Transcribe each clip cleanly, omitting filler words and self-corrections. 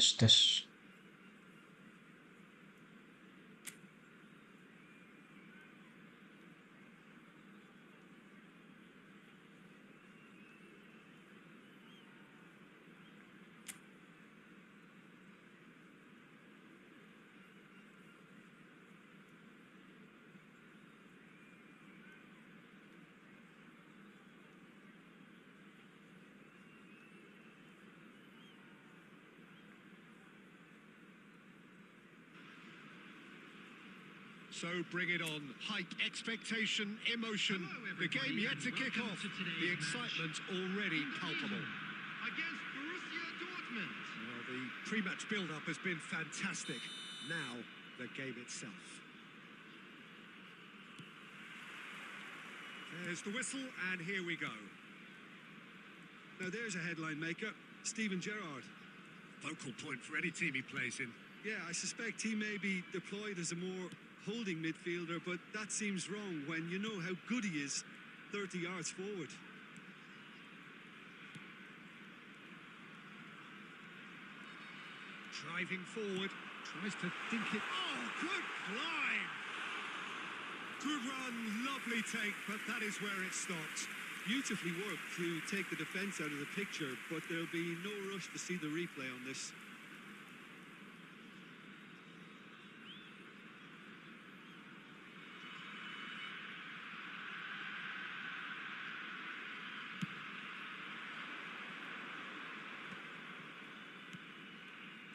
Tes tes. So bring it on. Hype, expectation, emotion. The game yet to kick off. The excitement already palpable. Against Borussia Dortmund. Well, the pre-match build-up has been fantastic. Now, the game itself. There's the whistle, and here we go. Now there's a headline maker, Steven Gerrard. Focal point for any team he plays in. Yeah, I suspect he may be deployed as a more holding midfielder, but that seems wrong when you know how good he is 30 yards forward. Driving forward, tries to dink it. Oh, good climb! Good run, lovely take, but that is where it stopped. Beautifully worked to take the defence out of the picture, but there'll be no rush to see the replay on this.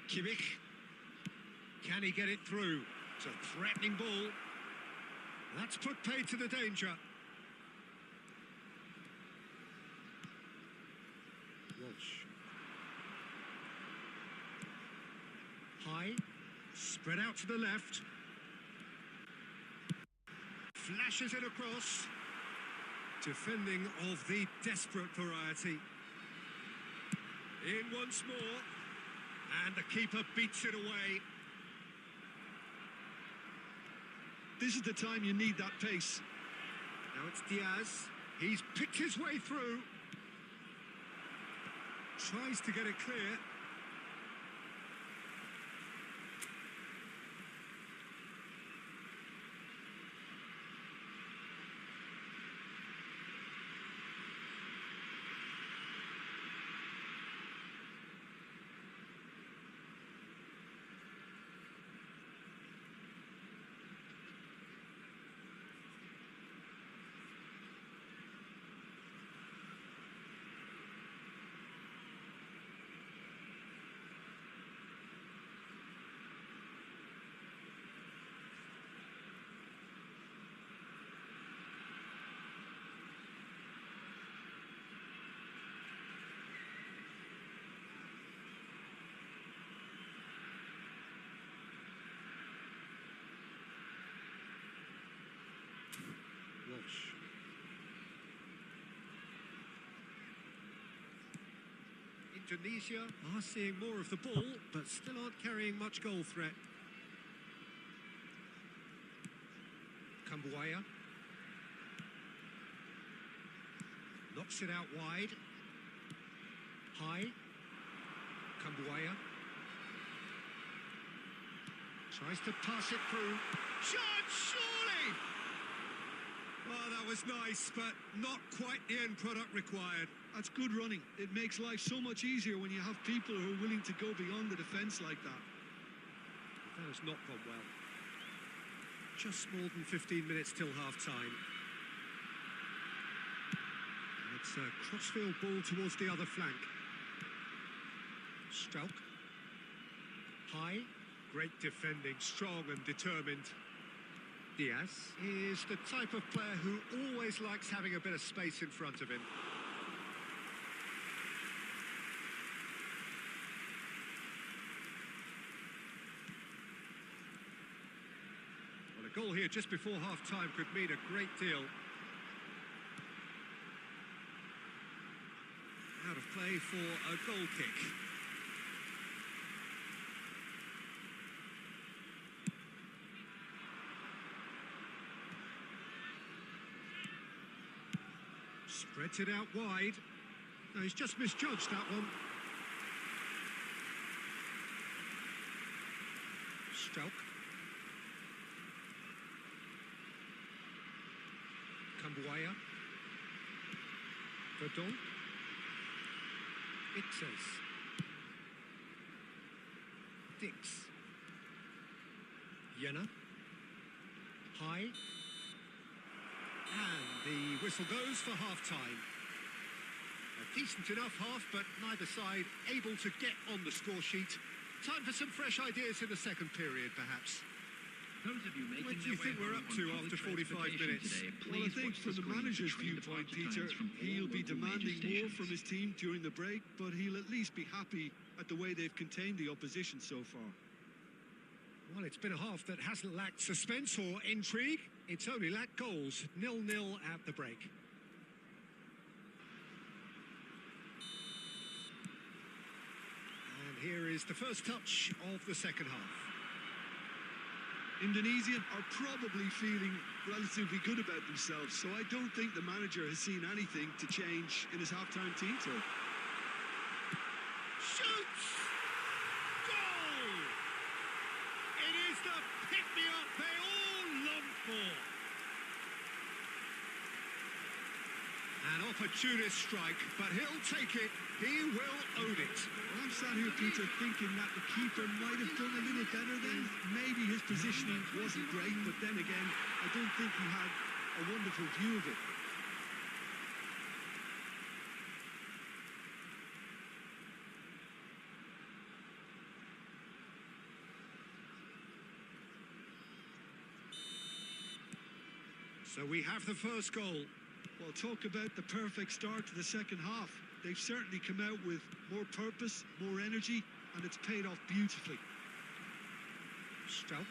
Kimmich. Can he get it through? It's a threatening ball. That's put paid to the danger. Walsh. High. Spread out to the left. Flashes it across. Defending of the desperate variety. In once more. And the keeper beats it away. This is the time you need that pace. Now it's Diaz. He's picked his way through. Tries to get it clear. Walsh. Indonesia are seeing more of the ball, but still aren't carrying much goal threat. Kambuaya. Knocks it out wide. High. Kambuaya. Tries to pass it through. Shot, surely! Oh, that was nice, but not quite the end product required. That's good running. It makes life so much easier when you have people who are willing to go beyond the defence like that. That has not gone well. Just more than 15 minutes till half-time. It's a crossfield ball towards the other flank. Strauch. High. Great defending, strong and determined. Diaz is the type of player who always likes having a bit of space in front of him. Well, a goal here just before half-time could mean a great deal. Out of play for a goal kick. Spreads it out wide. No, he's just misjudged that one. Strauch. Cambuaya. Verdon. Ixes. Dix. Jena. High. And the whistle goes for half-time. A decent enough half, but neither side able to get on the score sheet. Time for some fresh ideas in the second period, perhaps. Those of you making What do you think we're up to after 45 minutes? Well, I think from the manager's viewpoint, Peter, he'll be demanding more from his team during the break, but he'll at least be happy at the way they've contained the opposition so far. Well, it's been a half that hasn't lacked suspense or intrigue. It's only lacked goals. 0-0 at the break. And here is the first touch of the second half. Indonesia are probably feeling relatively good about themselves, so I don't think the manager has seen anything to change in his half-time team talk. Shoots! Goal! It is the pick-me-up they all long for. An opportunist strike, but he'll take it. He will own it. Well, I'm sat here, Peter, thinking that the keeper might have done a little better then. Maybe his positioning wasn't great, but then again, I don't think he had a wonderful view of it. So we have the first goal. Well, talk about the perfect start to the second half. They've certainly come out with more purpose, more energy, and it's paid off beautifully. Strauch.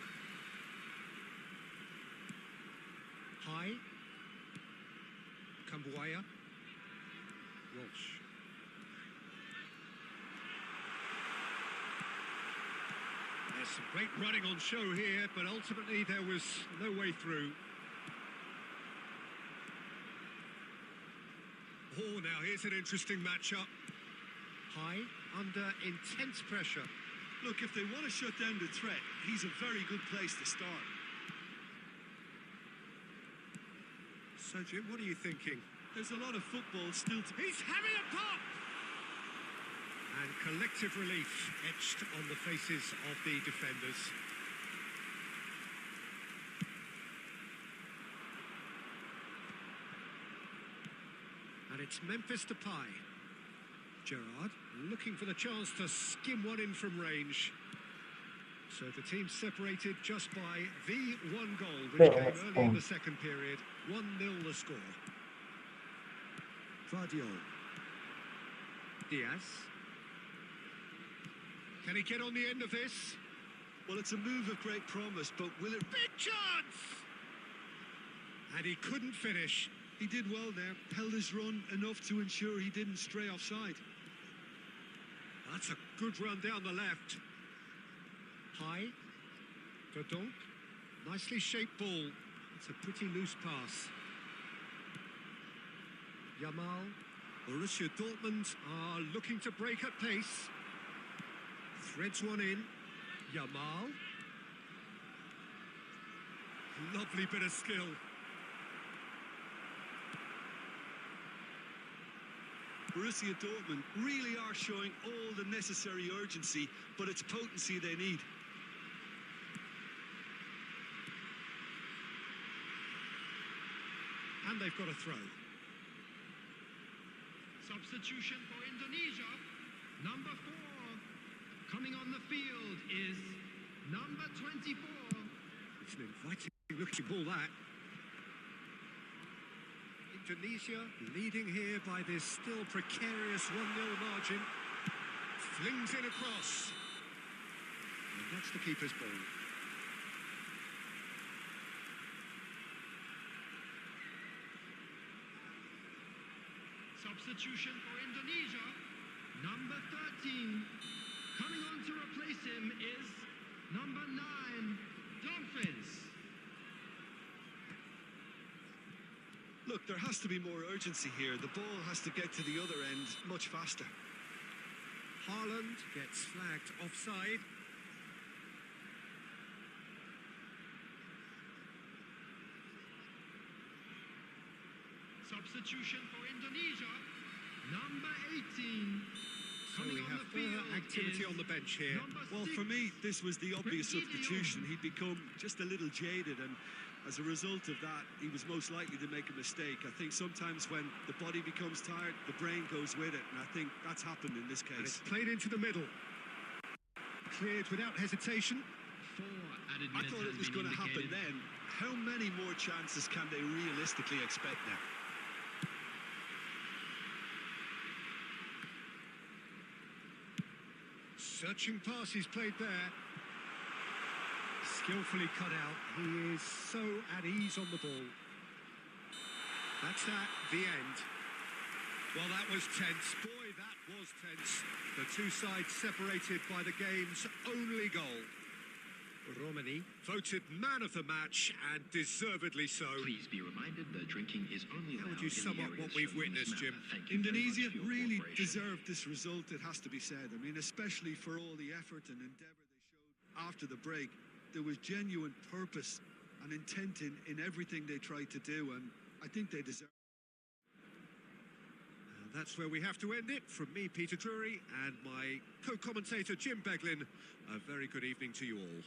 High. Cambuaya. Walsh. There's some great running on show here, but ultimately there was no way through. Oh, now here's an interesting matchup. High, under intense pressure. Look, if they want to shut down the threat, he's a very good place to start. So, Jim, what are you thinking? There's a lot of football still to... He's having a pop! And collective relief etched on the faces of the defenders. And it's Memphis Depay. Gerrard looking for the chance to skim one in from range. So the team separated just by the one goal, which came early in the second period. 1-0 the score. Vardiol. Diaz. Can he get on the end of this? Well, it's a move of great promise, but will it... Big chance! And he couldn't finish. He did well there, held his run enough to ensure he didn't stray offside. That's a good run down the left. High. Verdon. Nicely shaped ball. It's a pretty loose pass. Yamal. Borussia Dortmund are looking to break at pace. Threads one in. Yamal. Lovely bit of skill. Borussia Dortmund really are showing all the necessary urgency, but it's potency they need. And they've got a throw. Substitution for Indonesia. Number 4. Coming on the field is number 24. It's an inviting looking ball, that. Indonesia leading here by this still precarious 1-0 margin. Flings it across. And that's the keeper's ball. Substitution for Indonesia. Number 13. Coming on to replace him is number 9, Dolphins. Look, there has to be more urgency here. The ball has to get to the other end much faster. Haaland gets flagged offside. substitution for Indonesia, number 18. So we have further activity on the bench here. Well, for me, this was the obvious substitution. He'd become just a little jaded, and as a result of that, he was most likely to make a mistake. I think sometimes when the body becomes tired, the brain goes with it, and I think that's happened in this case. And it's played into the middle. Cleared without hesitation. 4 added I minutes thought it has was been going to happen indicated. then. How many more chances can they realistically expect now? Searching pass he's played there. Skillfully cut out. He is so at ease on the ball. That's that, the end. Well, that was tense. Boy, that was tense. The two sides separated by the game's only goal. Romani voted man of the match, and deservedly so. Please be reminded that drinking is only How allowed would you in sum the up areas what we've shown in this witnessed, Jim? map. Thank you very much Indonesia for your really cooperation. deserved this result, it has to be said. I mean, especially for all the effort and endeavour they showed after the break. There was genuine purpose and intent in everything they tried to do, and I think they deserve. And that's where we have to end it. From me, Peter Drury, and my co-commentator, Jim Beglin, a very good evening to you all.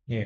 Yeah.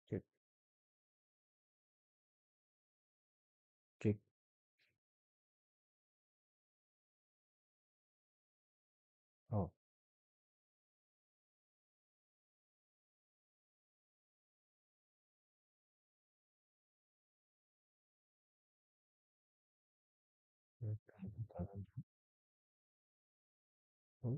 Kick. Kick. Oh. Hmm.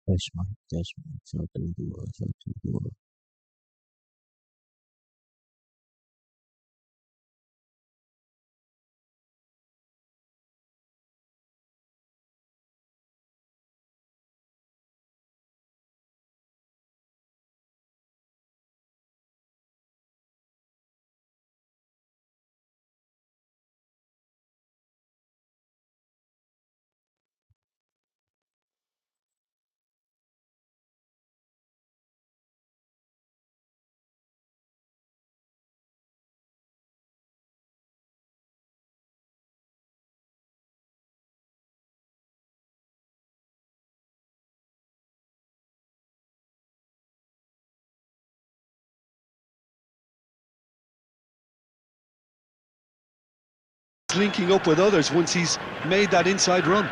tes mic, tes mic. 1, 2, 1, 2. Linking up with others once he's made that inside run.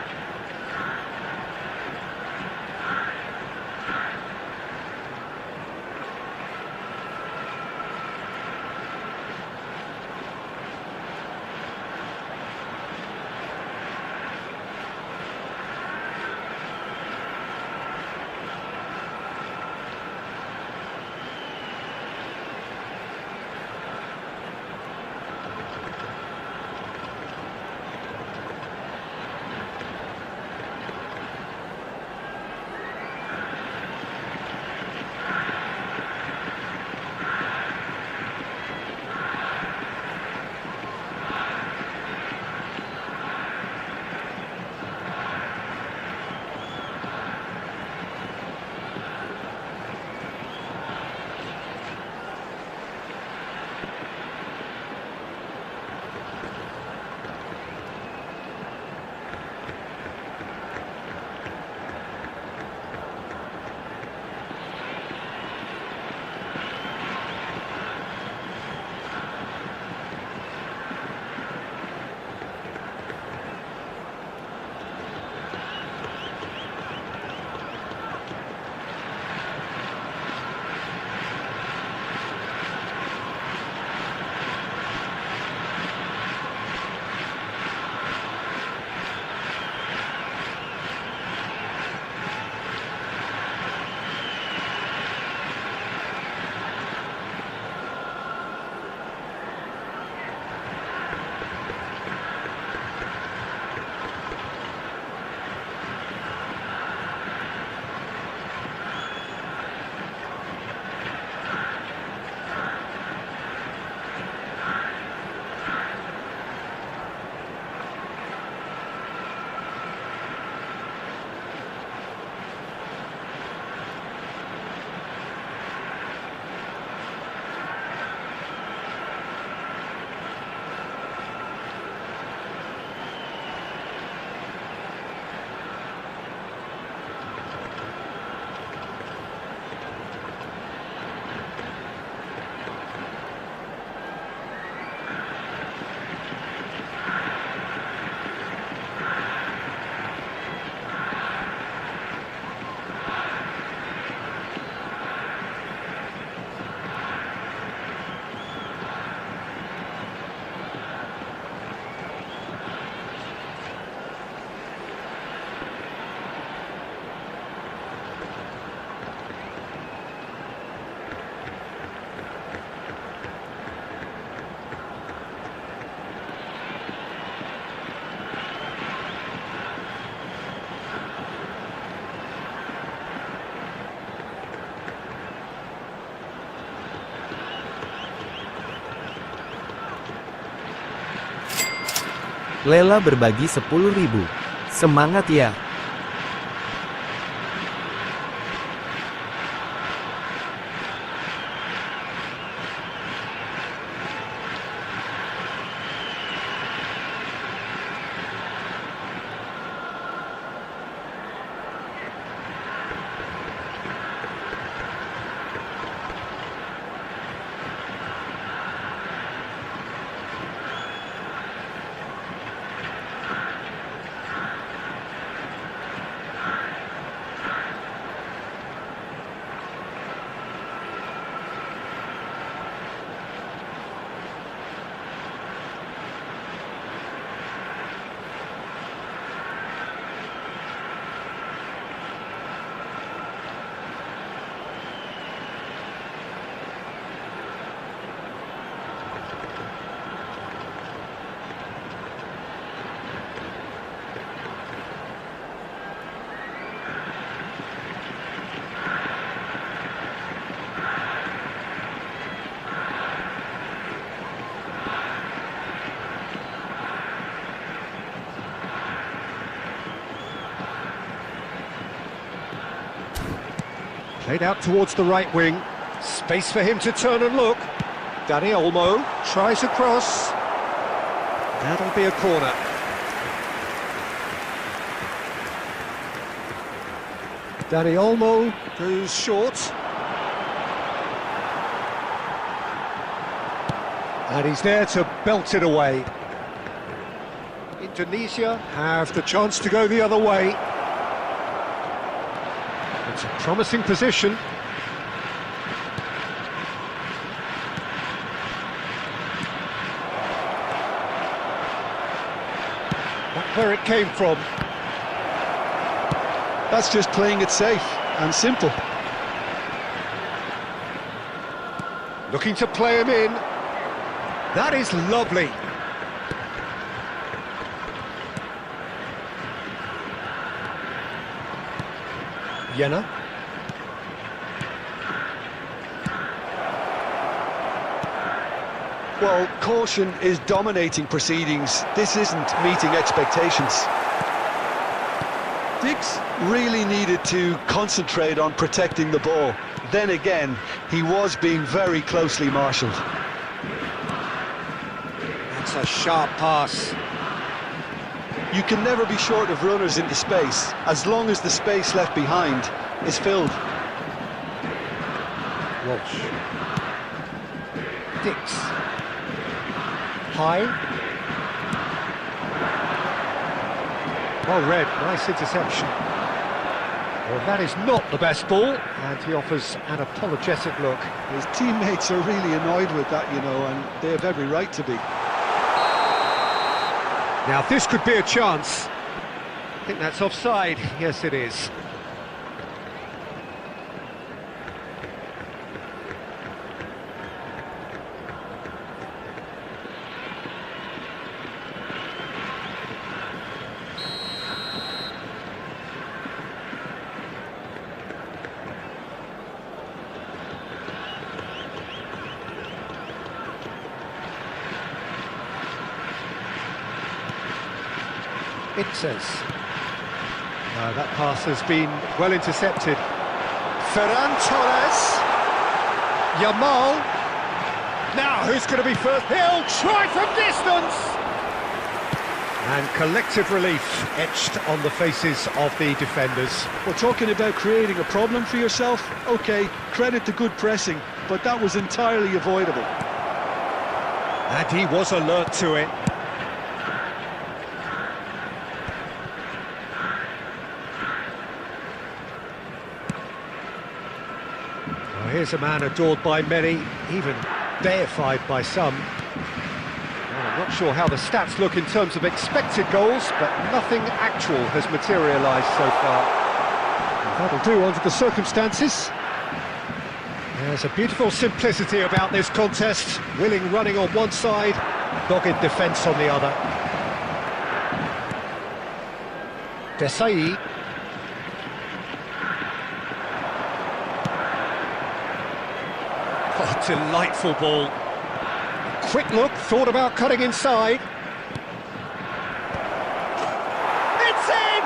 Lela berbagi 10.000. Semangat ya! Played out towards the right wing. Space for him to turn and look. Dani Olmo tries a cross. That'll be a corner. Dani Olmo goes short. And he's there to belt it away. Indonesia have the chance to go the other way. It's a promising position. That's where it came from. That's just playing it safe and simple. Looking to play him in. That is lovely. Jena. Well, caution is dominating proceedings. This isn't meeting expectations. Dix really needed to concentrate on protecting the ball. Then again, he was being very closely marshalled. That's a sharp pass. You can never be short of runners into space, as long as the space left behind is filled. Walsh. Dix. High. Well read, nice interception. Well, that is not the best ball, and he offers an apologetic look. His teammates are really annoyed with that, you know, and they have every right to be. Now, this could be a chance. I think that's offside. Yes, it is. It says. That pass has been well intercepted. Ferran Torres. Yamal. Now, who's going to be first? He'll try from distance! And collective relief etched on the faces of the defenders. We're talking about creating a problem for yourself. OK, credit to good pressing, but that was entirely avoidable. And he was alert to it. Here's a man adored by many, even deified by some. Well, I'm not sure how the stats look in terms of expected goals, but nothing actual has materialised so far. That'll do under the circumstances. There's a beautiful simplicity about this contest. Willing running on one side, dogged defence on the other. Desai. Oh, delightful ball. Quick look, thought about cutting inside. It's in!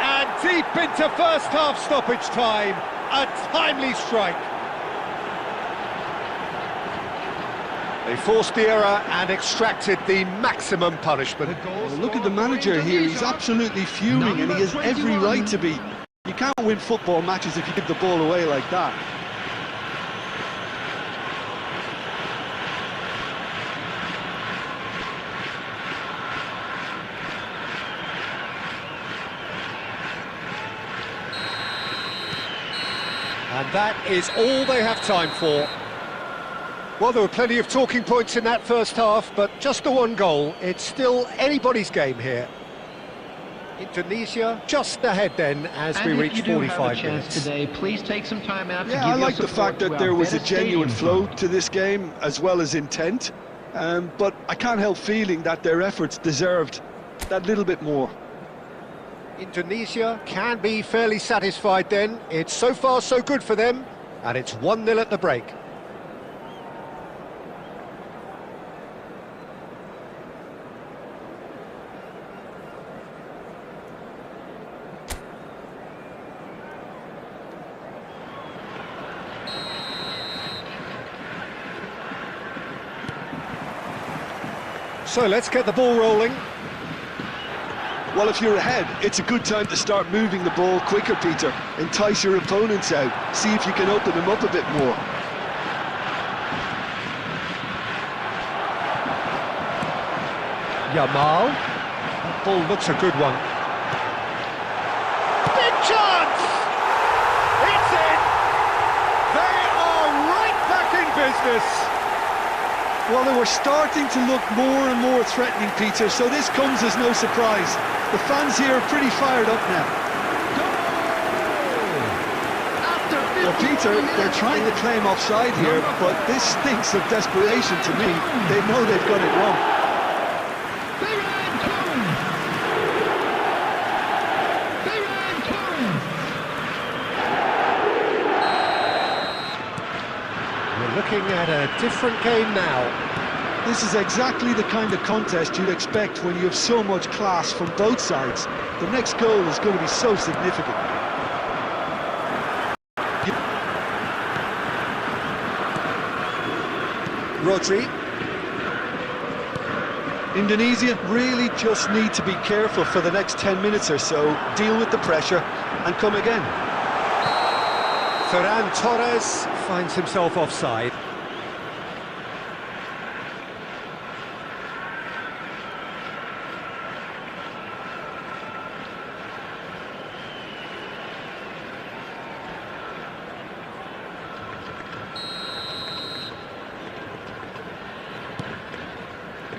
And deep into first half stoppage time. A timely strike. They forced the error and extracted the maximum punishment. Well, look at the manager here, he's absolutely fuming and he has every right to be. You can't win football matches if you give the ball away like that. And that is all they have time for. Well, there were plenty of talking points in that first half, but just the one goal. It's still anybody's game here. Indonesia just ahead then as we reach 45 minutes. And if you do have a chance today, please take some time out to give I your like the fact that there was a genuine flow fund. to this game, as well as intent. But I can't help feeling that their efforts deserved that little bit more. Indonesia can be fairly satisfied then. It's so far so good for them, and it's 1-0 at the break. So let's get the ball rolling. Well, if you're ahead, it's a good time to start moving the ball quicker, Peter. Entice your opponents out. See if you can open them up a bit more. Yamal. That ball looks a good one. Big chance! It's in! They are right back in business. Well, they were starting to look more and more threatening, Peter, so this comes as no surprise. The fans here are pretty fired up now. Well, Peter, they're trying to claim offside here, but this stinks of desperation to me. They know they've got it wrong. We're looking at a different game now. This is exactly the kind of contest you'd expect when you have so much class from both sides. The next goal is going to be so significant. Rodri. Indonesia really just need to be careful for the next 10 minutes or so, deal with the pressure and come again. Ferran Torres finds himself offside.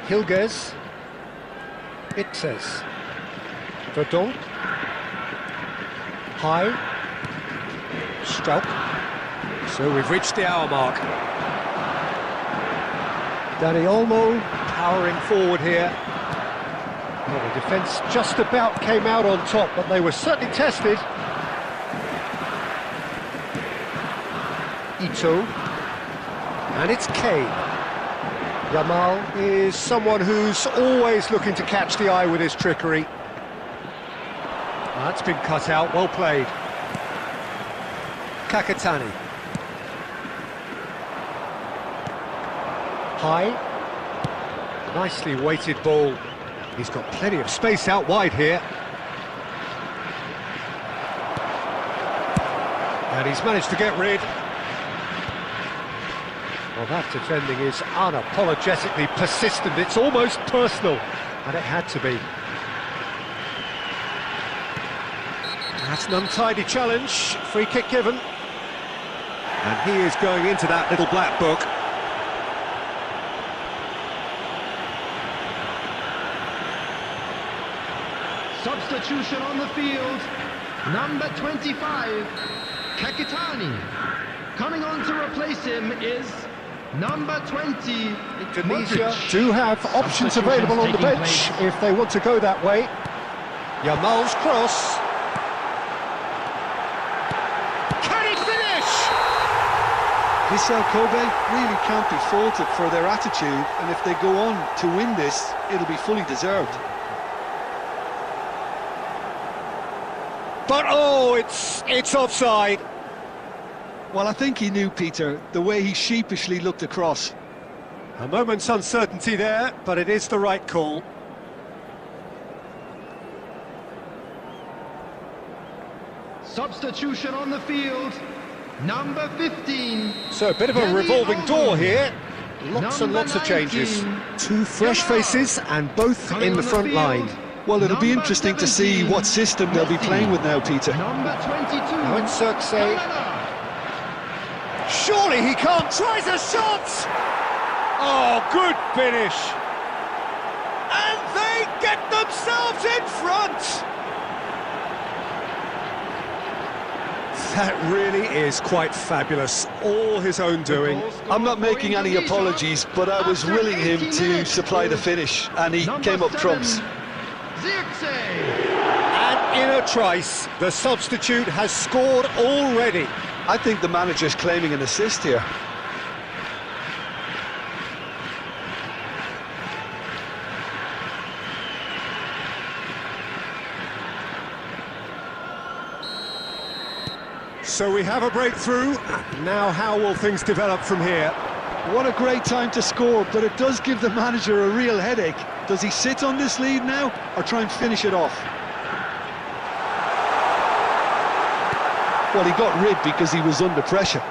Hilgers. Itzes. Verdonk. High. Stroke. So we've reached the hour mark. Dani Olmo powering forward here. Well, the defence just about came out on top, but they were certainly tested. Ito. And it's Kane. Yamal is someone who's always looking to catch the eye with his trickery. That's been cut out, well played. Kakatani. High. Nicely weighted ball. He's got plenty of space out wide here. And he's managed to get rid. Well, that defending is unapologetically persistent. It's almost personal, and it had to be. That's an untidy challenge. Free kick given. And he is going into that little black book. Substitution on the field. Number 25, Kakitani. Coming on to replace him is number 20, Indonesia Modric. do have options available on the bench if they want to go that way. Yamal's cross. Can he finish? Vissel Kobe really can't be faulted for their attitude, and if they go on to win this, it'll be fully deserved. But oh, it's offside. Well, I think he knew, Peter, the way he sheepishly looked across. A moment's uncertainty there, but it is the right call. Substitution on the field. Number 15. So a bit of a revolving door here. Lots and lots of changes. Two fresh faces and both in the front line. Well, it'll be interesting to see what system they'll be playing with now, Peter. Number 22. Now it's Circe. Surely he can't. Tries a shot! Oh, good finish. And they get themselves in front. That really is quite fabulous. All his own doing. I'm not making any apologies, but I was willing him to supply the finish, and he came up trumps. And in a trice, the substitute has scored already. I think the manager's claiming an assist here. So we have a breakthrough. Now how will things develop from here? What a great time to score, but it does give the manager a real headache. Does he sit on this lead now, or try and finish it off? Well, he got rid because he was under pressure.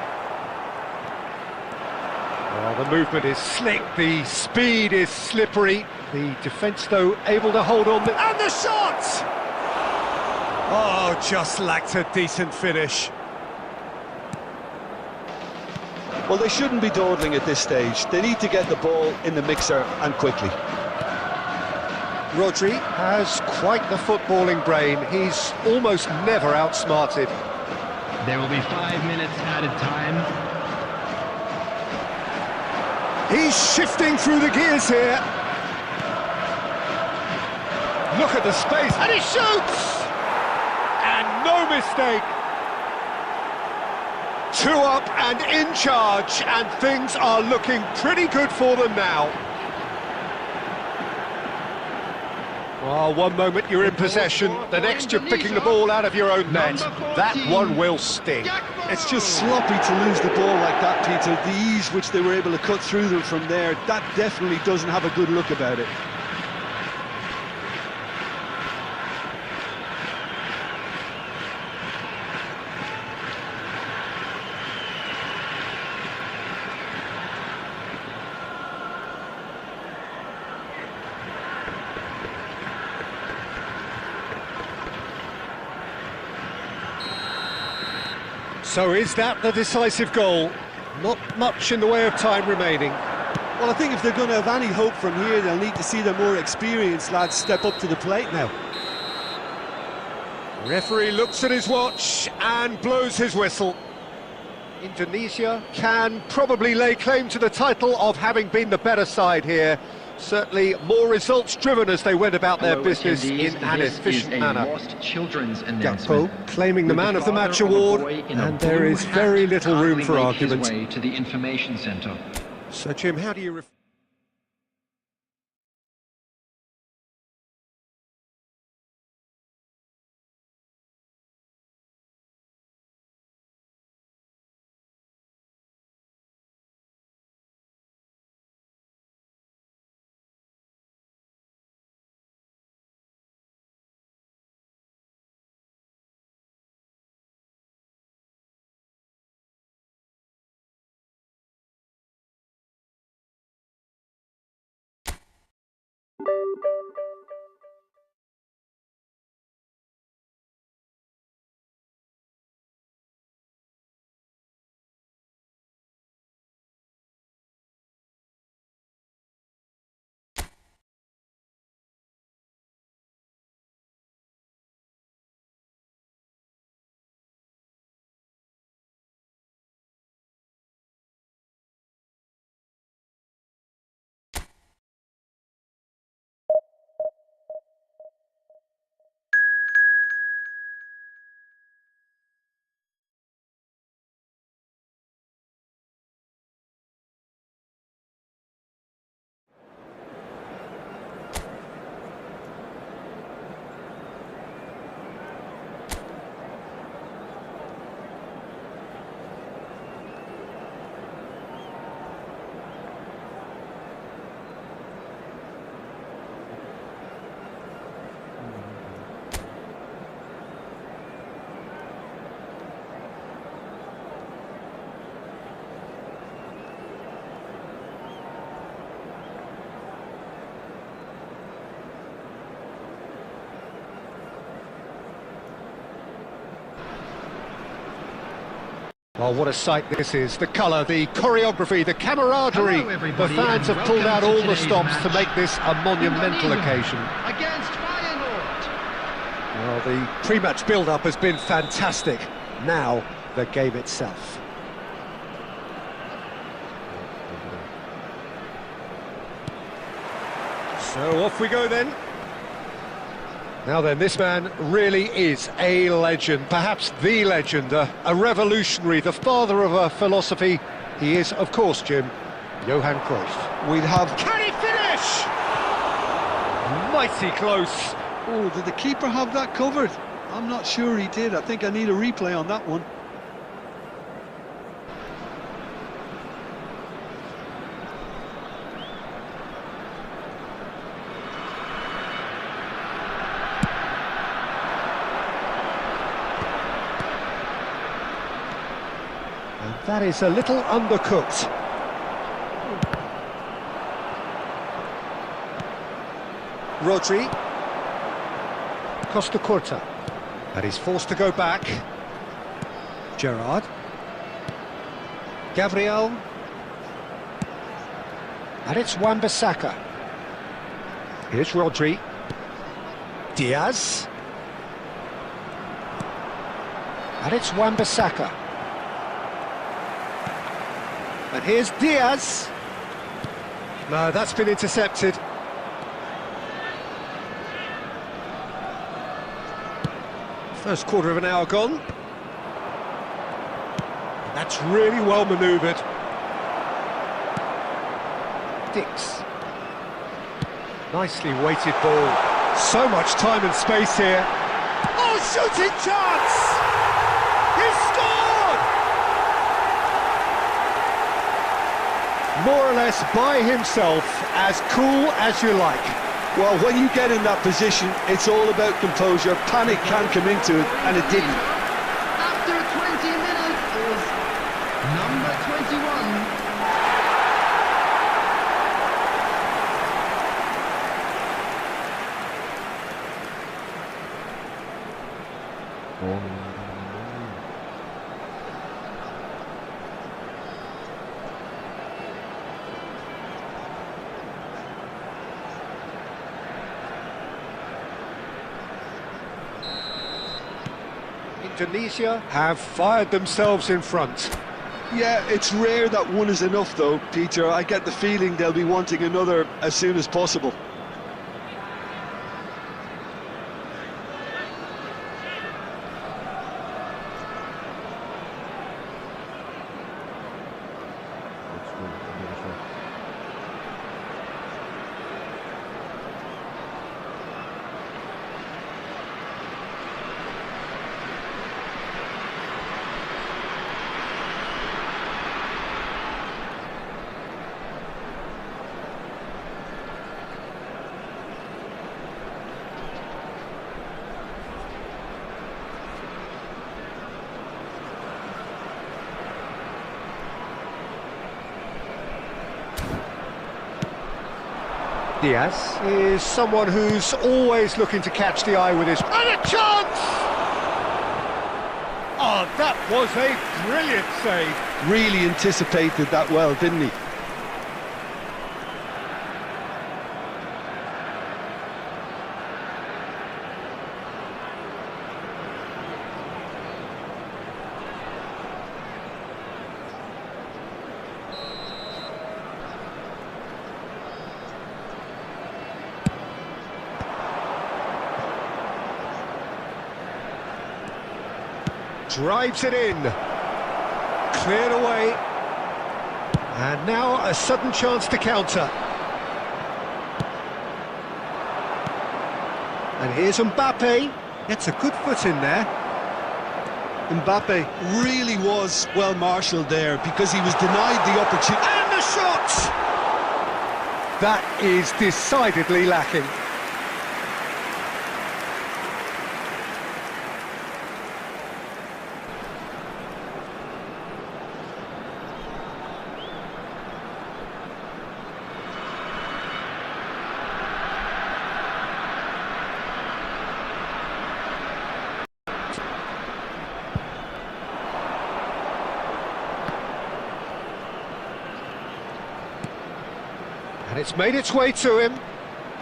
Oh, the movement is slick, the speed is slippery. The defence, though, able to hold on. And the shot! Oh, just lacked a decent finish. Well, they shouldn't be dawdling at this stage. They need to get the ball in the mixer, and quickly. Rodri has quite the footballing brain. He's almost never outsmarted. There will be 5 minutes added time. He's shifting through the gears here. Look at the space, and he shoots! And no mistake. 2 up and in charge, and things are looking pretty good for them now. Oh, one moment you're in possession, the next you're picking the ball out of your own net. That one will sting. It's just sloppy to lose the ball like that, Peter. The ease which they were able to cut through them from there, that definitely doesn't have a good look about it. So is that the decisive goal? Not much in the way of time remaining. Well, I think if they're going to have any hope from here, they'll need to see the more experienced lads step up to the plate now. Referee looks at his watch and blows his whistle. Indonesia can probably lay claim to the title of having been the better side here. Certainly more results-driven as they went about their business in an efficient manner. Gakpo claiming the Man of the Match award, and there is very little room for argument. To the information centre. So, Jim, how do you... Oh, what a sight this is. The colour, the choreography, the camaraderie. The fans have pulled out all the stops to make this a monumental occasion. Against Feyenoord. Well, the pre-match build-up has been fantastic. Now, the game itself. So off we go then. Now then, this man really is a legend, perhaps the legend, a revolutionary, the father of a philosophy. He is, of course, Jim, Johan Cruyff. We'd have... Can he finish? Mighty close. Oh, did the keeper have that covered? I'm not sure he did. I think I need a replay on that one. That is a little undercooked. Rodri. Costa Curta. And he's forced to go back. Gerrard. Gabriel. And it's Wan-Bissaka. Here's Rodri. Diaz. And it's Wan-Bissaka. And here's Diaz. No, that's been intercepted. First quarter of an hour gone. That's really well manoeuvred. Dix. Nicely weighted ball. So much time and space here. Oh, shooting chance! He's scored! More or less by himself, as cool as you like. Well, when you get in that position, it's all about composure. Panic can come into it, and it didn't. After 20 minutes is number 21. Indonesia have fired themselves in front. Yeah, it's rare that one is enough, though, Peter. I get the feeling they'll be wanting another as soon as possible. Diaz is someone who's always looking to catch the eye with his... And a chance! Oh, that was a brilliant save. Really anticipated that well, didn't he? Drives it in. Cleared away. And now a sudden chance to counter. And here's Mbappe. Gets a good foot in there. Mbappe really was well marshalled there because he was denied the opportunity. And the shot! That is decidedly lacking. And it's made its way to him.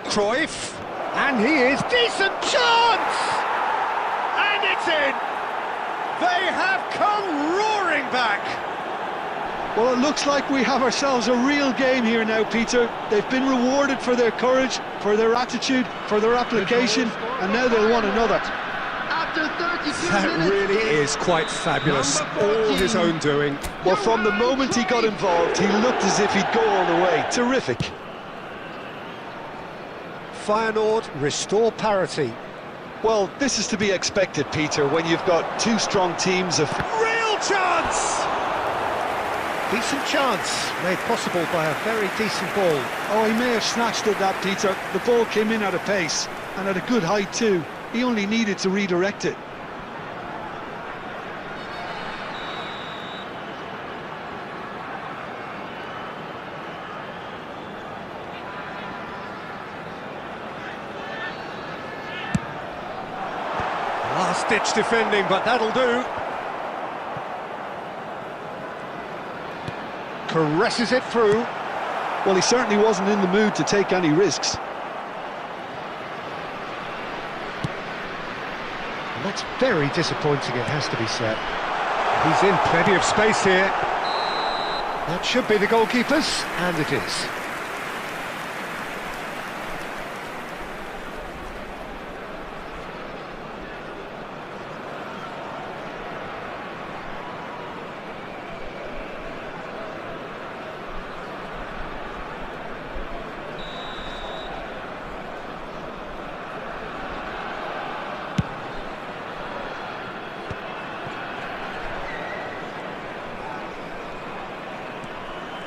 Cruyff. And he is decent chance! And it's in! They have come roaring back! Well, it looks like we have ourselves a real game here now, Peter. They've been rewarded for their courage, for their attitude, for their application, and now they'll want another. After 32 That minutes really is quite fabulous. All his own doing. Well, from the moment he got involved, he looked as if he'd go all the way. Terrific. Feyenoord restore parity. Well, this is to be expected, Peter, when you've got two strong teams of... Real chance! Decent chance, made possible by a very decent ball. Oh, he may have snatched at that, Peter. The ball came in at a pace, and at a good height too. He only needed to redirect it. last-ditch defending, but that'll do. Caresses it through. Well, he certainly wasn't in the mood to take any risks. And that's very disappointing, it has to be said. He's in plenty of space here. That should be the goalkeeper's, and it is.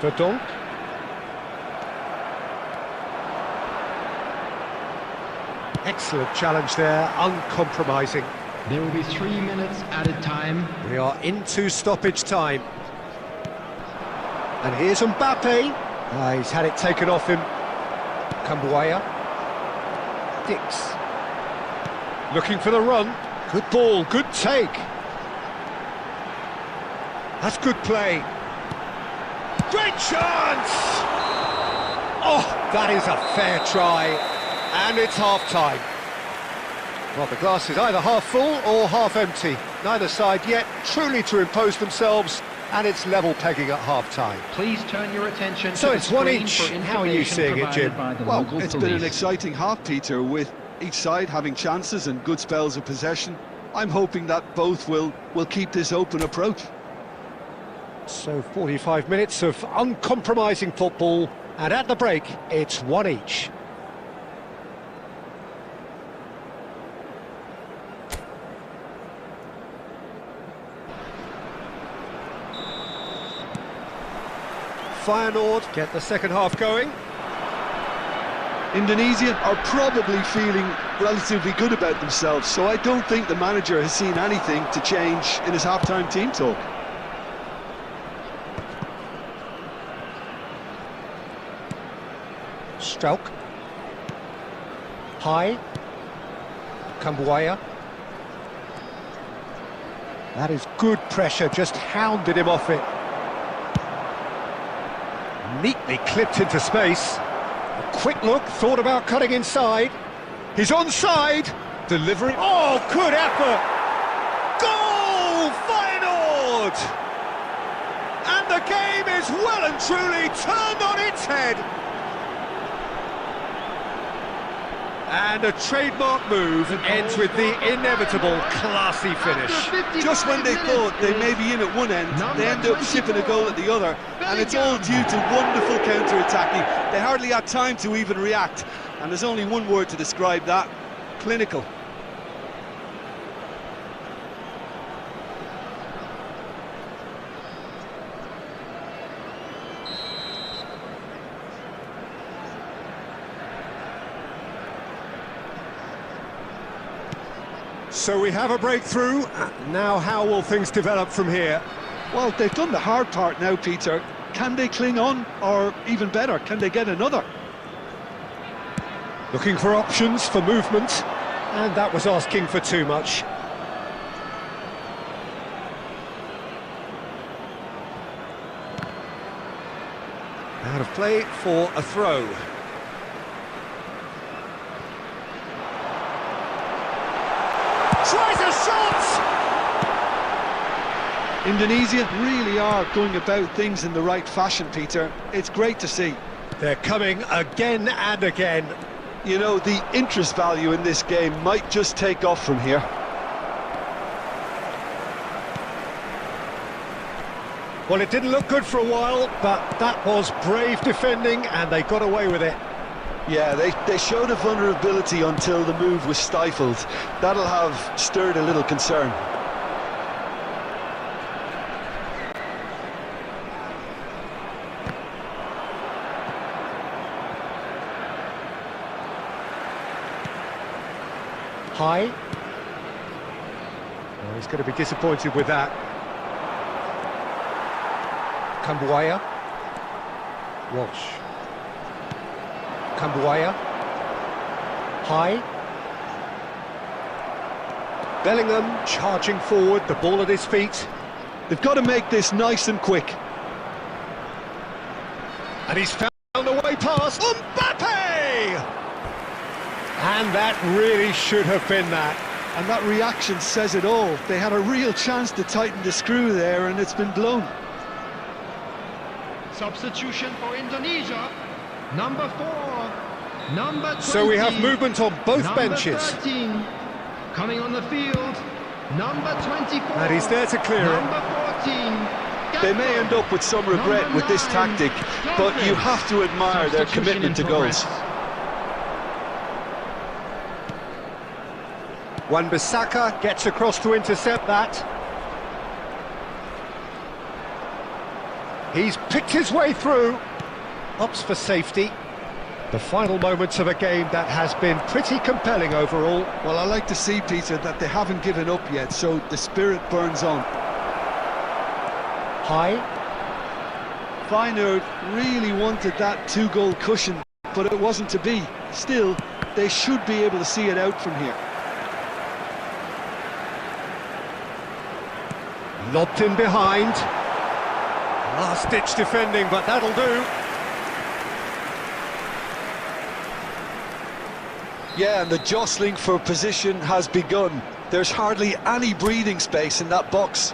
Verdonk. Excellent challenge there, uncompromising. There will be 3 minutes added time. We are into stoppage time. And here's Mbappe. He's had it taken off him. Kambuaya. Dix. Looking for the run. Good ball, good take. That's good play. Great chance! Oh, that is a fair try. And it's half-time. Well, the glass is either half full or half empty. Neither side yet truly to impose themselves, and it's level pegging at half-time. Please turn your attention So to it's the one screen each. for How are you seeing it, Jim? information provided by the Well, local it's been an police. exciting half, Peter, with each side having chances and good spells of possession. I'm hoping that both will keep this open approach. So 45 minutes of uncompromising football, and at the break, it's one each. Feyenoord get the second half going. Indonesia are probably feeling relatively good about themselves, so I don't think the manager has seen anything to change in his half-time team talk. Strauch. High. Kambuaya. That is good pressure, just hounded him off it. Neatly clipped into space. A quick look, thought about cutting inside. He's onside. Delivering. Oh, good effort. Goal! Feyenoord! And the game is well and truly turned on its head. And a trademark move ends with the inevitable classy finish. Just when they thought they may be in at one end, they end up shipping a goal at the other, and it's all due to wonderful counter-attacking. They hardly had time to even react, and there's only one word to describe that: clinical. So we have a breakthrough. Now how will things develop from here? Well, they've done the hard part now, Peter. Can they cling on, or even better, can they get another? Looking for options for movement, and that was asking for too much. Out of play for a throw. Tries a shot! Indonesia really are going about things in the right fashion, Peter. It's great to see. They're coming again and again. You know, the interest value in this game might just take off from here. Well, it didn't look good for a while, but that was brave defending, and they got away with it. Yeah, they showed a vulnerability until the move was stifled. That'll have stirred a little concern. High. Oh, he's going to be disappointed with that. Kambuaya. Walsh. Kambuaya. High. Bellingham charging forward, the ball at his feet. They've got to make this nice and quick. And he's found a way past Mbappe! And that really should have been that. And that reaction says it all. They had a real chance to tighten the screw there, and it's been blown. Substitution for Indonesia. Number 4. Number 20. So we have movement on both Number benches. 13. Coming on the field. Number 24. And he's there to clear it. Number 14. They may end up with some regret Number with this 9, tactic, but you have to admire their Substitution commitment to in goals. progress. Wan-Bissaka gets across to intercept that. He's picked his way through. Opts for safety. The final moments of a game that has been pretty compelling overall. Well, I like to see, Peter, that they haven't given up yet, so the spirit burns on. High. Feyenoord really wanted that 2-goal cushion, but it wasn't to be. Still, they should be able to see it out from here. Lobbed in behind. Last-ditch defending, but that'll do. Yeah, and the jostling for position has begun. There's hardly any breathing space in that box.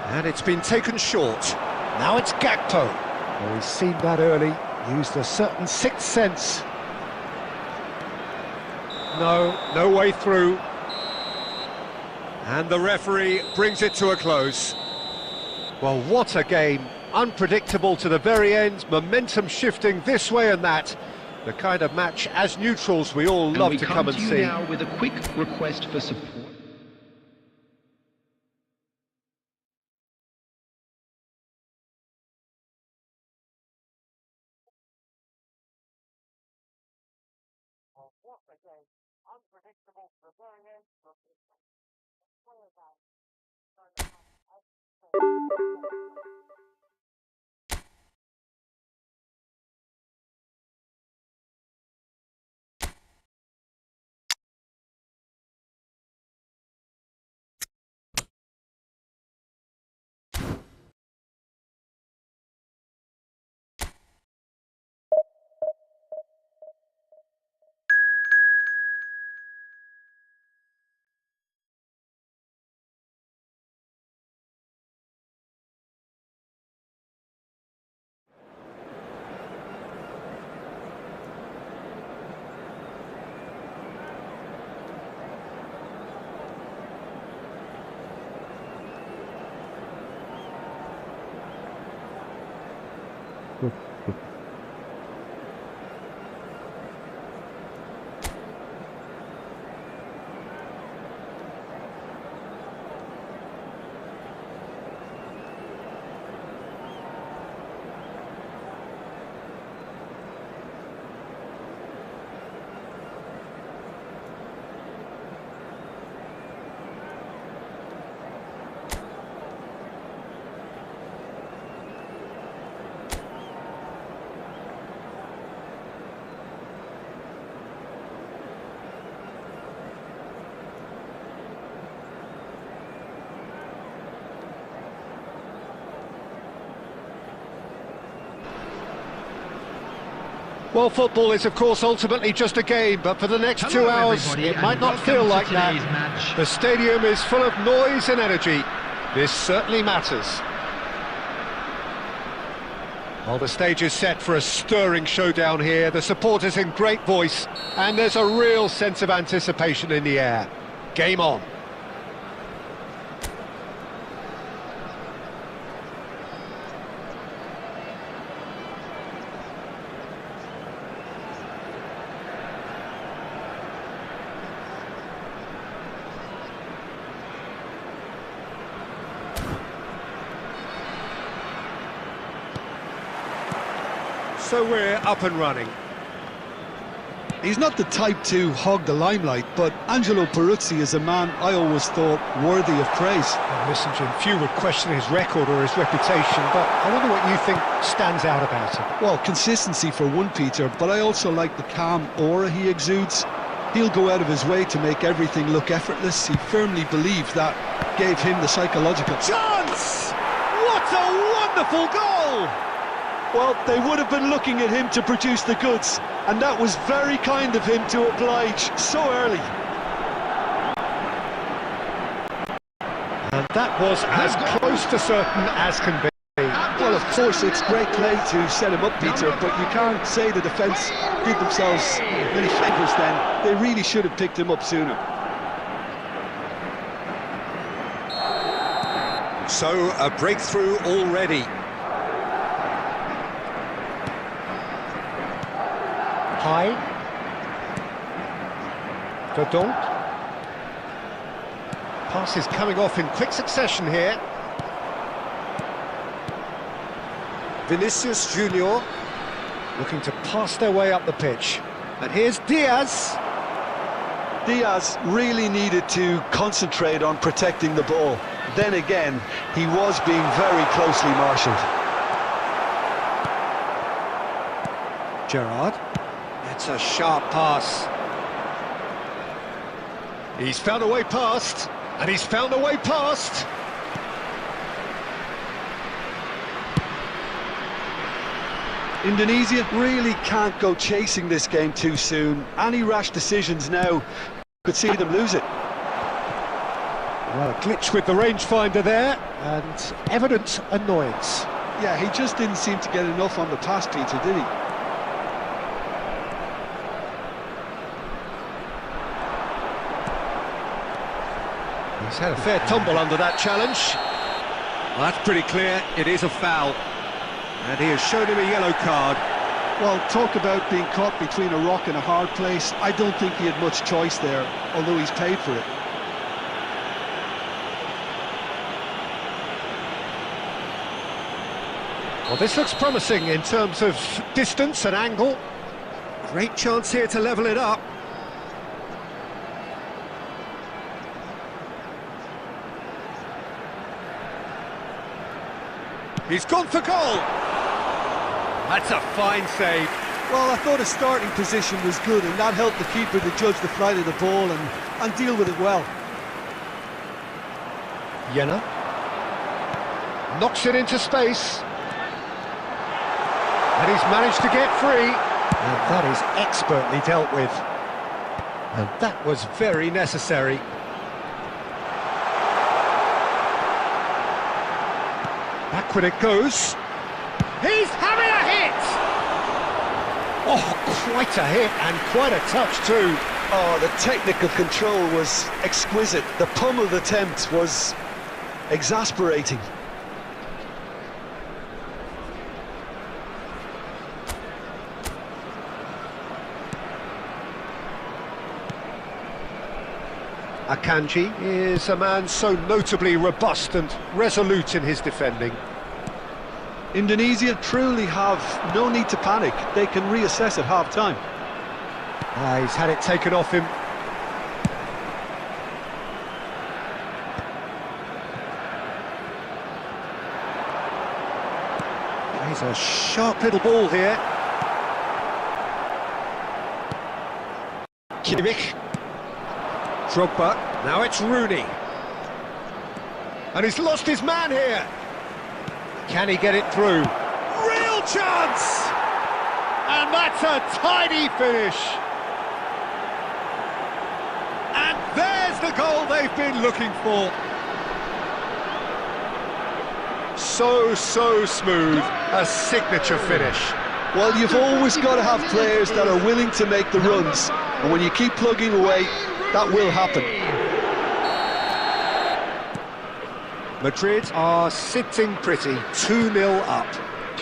And it's been taken short. Now it's Gakpo. Oh, he's seen that early, used a certain sixth sense. No way through. And the referee brings it to a close. Well, what a game. Unpredictable to the very end, momentum shifting this way and that. The kind of match, as neutrals, we all love to come and see. Now with a quick request for support. Well, football is, of course, ultimately just a game, but for the next Hello, 2 hours, everybody, it might and not welcome feel to like that. today's match. The stadium is full of noise and energy. This certainly matters. Well, the stage is set for a stirring showdown here. The supporters in great voice, and there's a real sense of anticipation in the air. Game on. So we're up and running. He's not the type to hog the limelight, but Angelo Peruzzi is a man I always thought worthy of praise. Listen to him, few would question his record or his reputation, but I wonder what you think stands out about him. Well, consistency for one, Peter, but I also like the calm aura he exudes. He'll go out of his way to make everything look effortless. He firmly believed that gave him the psychological Chance! What a wonderful goal! Well, they would have been looking at him to produce the goods, and that was very kind of him to oblige so early. And that was as close to certain as can be. Well, of course, it's great play to set him up, Peter, but you can't say the defence did themselves many favours then. They really should have picked him up sooner. So, a breakthrough already. High. Verdonk. Pass is coming off in quick succession here. Vinicius Junior looking to pass their way up the pitch. And here's Diaz. Diaz really needed to concentrate on protecting the ball. Then again, he was being very closely marshalled. Gerrard. It's a sharp pass. He's found a way past, and he's found a way past. Indonesia really can't go chasing this game too soon. Any rash decisions now could see them lose it. Well, a glitch with the rangefinder there, and evident annoyance. Yeah, he just didn't seem to get enough on the pass, Peter, did he? He's had a fair tumble under that challenge. Well, that's pretty clear, it is a foul. And he has shown him a yellow card. Well, talk about being caught between a rock and a hard place. I don't think he had much choice there, although he's paid for it. Well, this looks promising in terms of distance and angle. Great chance here to level it up. He's gone for goal. That's a fine save. Well, I thought his starting position was good, and that helped the keeper to judge the flight of the ball and deal with it well. Jenner knocks it into space. And he's managed to get free. And that is expertly dealt with. And that was very necessary. Backward it goes. He's having a hit! Oh, quite a hit and quite a touch too. Oh, the technical control was exquisite. The pummeled attempt was exasperating. Akanji is a man so notably robust and resolute in his defending. Indonesia truly have no need to panic. They can reassess at half-time. He's had it taken off him. He's a sharp little ball here. Kimmich. Drogba, now it's Rooney. And he's lost his man here. Can he get it through? Real chance! And that's a tidy finish. And there's the goal they've been looking for. So smooth, a signature finish. Well, you've always got to have players that are willing to make the runs, and when you keep plugging away, that will happen. Madrid are sitting pretty, 2-0 up.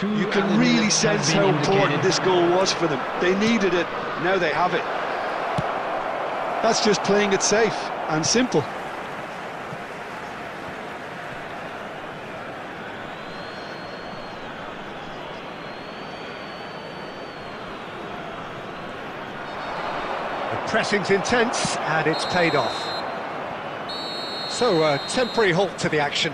You can really sense how important this goal was for them. They needed it, now they have it. That's just playing it safe and simple. pressing's intense, and it's paid off. So, a temporary halt to the action.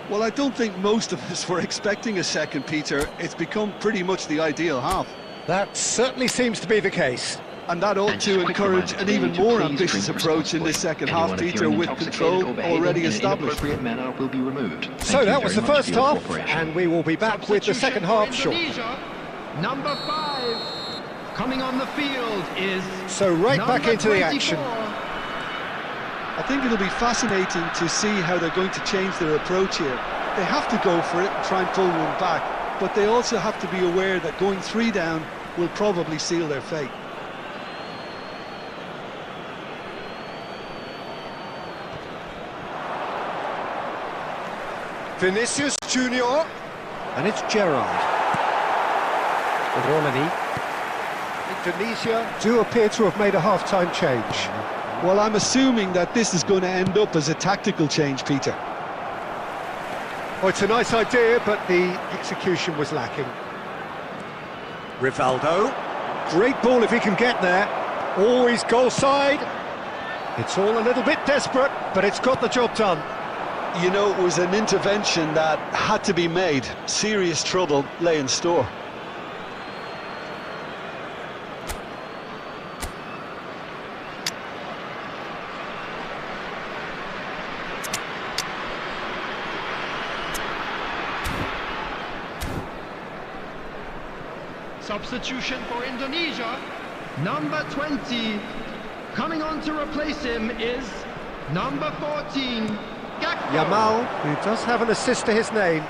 Well, I don't think most of us were expecting a second, Peter. It's become pretty much the ideal half. That certainly seems to be the case. And that ought to encourage an even more ambitious approach in this second half, Peter, with control already established. Will be removed. So that was the first half, and we will be back with the second half shortly. Number 5 coming on the field is So right back into the action. I think it'll be fascinating to see how they're going to change their approach here. They have to go for it and try and pull one back, but they also have to be aware that going 3 down will probably seal their fate. Vinicius Junior, and it's Gerrard. Romani. Indonesia do appear to have made a half-time change. Well, I'm assuming that this is going to end up as a tactical change, Peter. Oh, it's a nice idea, but the execution was lacking. Rivaldo. Great ball if he can get there. Always goal side. It's all a little bit desperate, but it's got the job done. You know, it was an intervention that had to be made. Serious trouble lay in store. substitution for Indonesia. Number 20. Coming on to replace him is number 14. Yamal, who does have an assist to his name.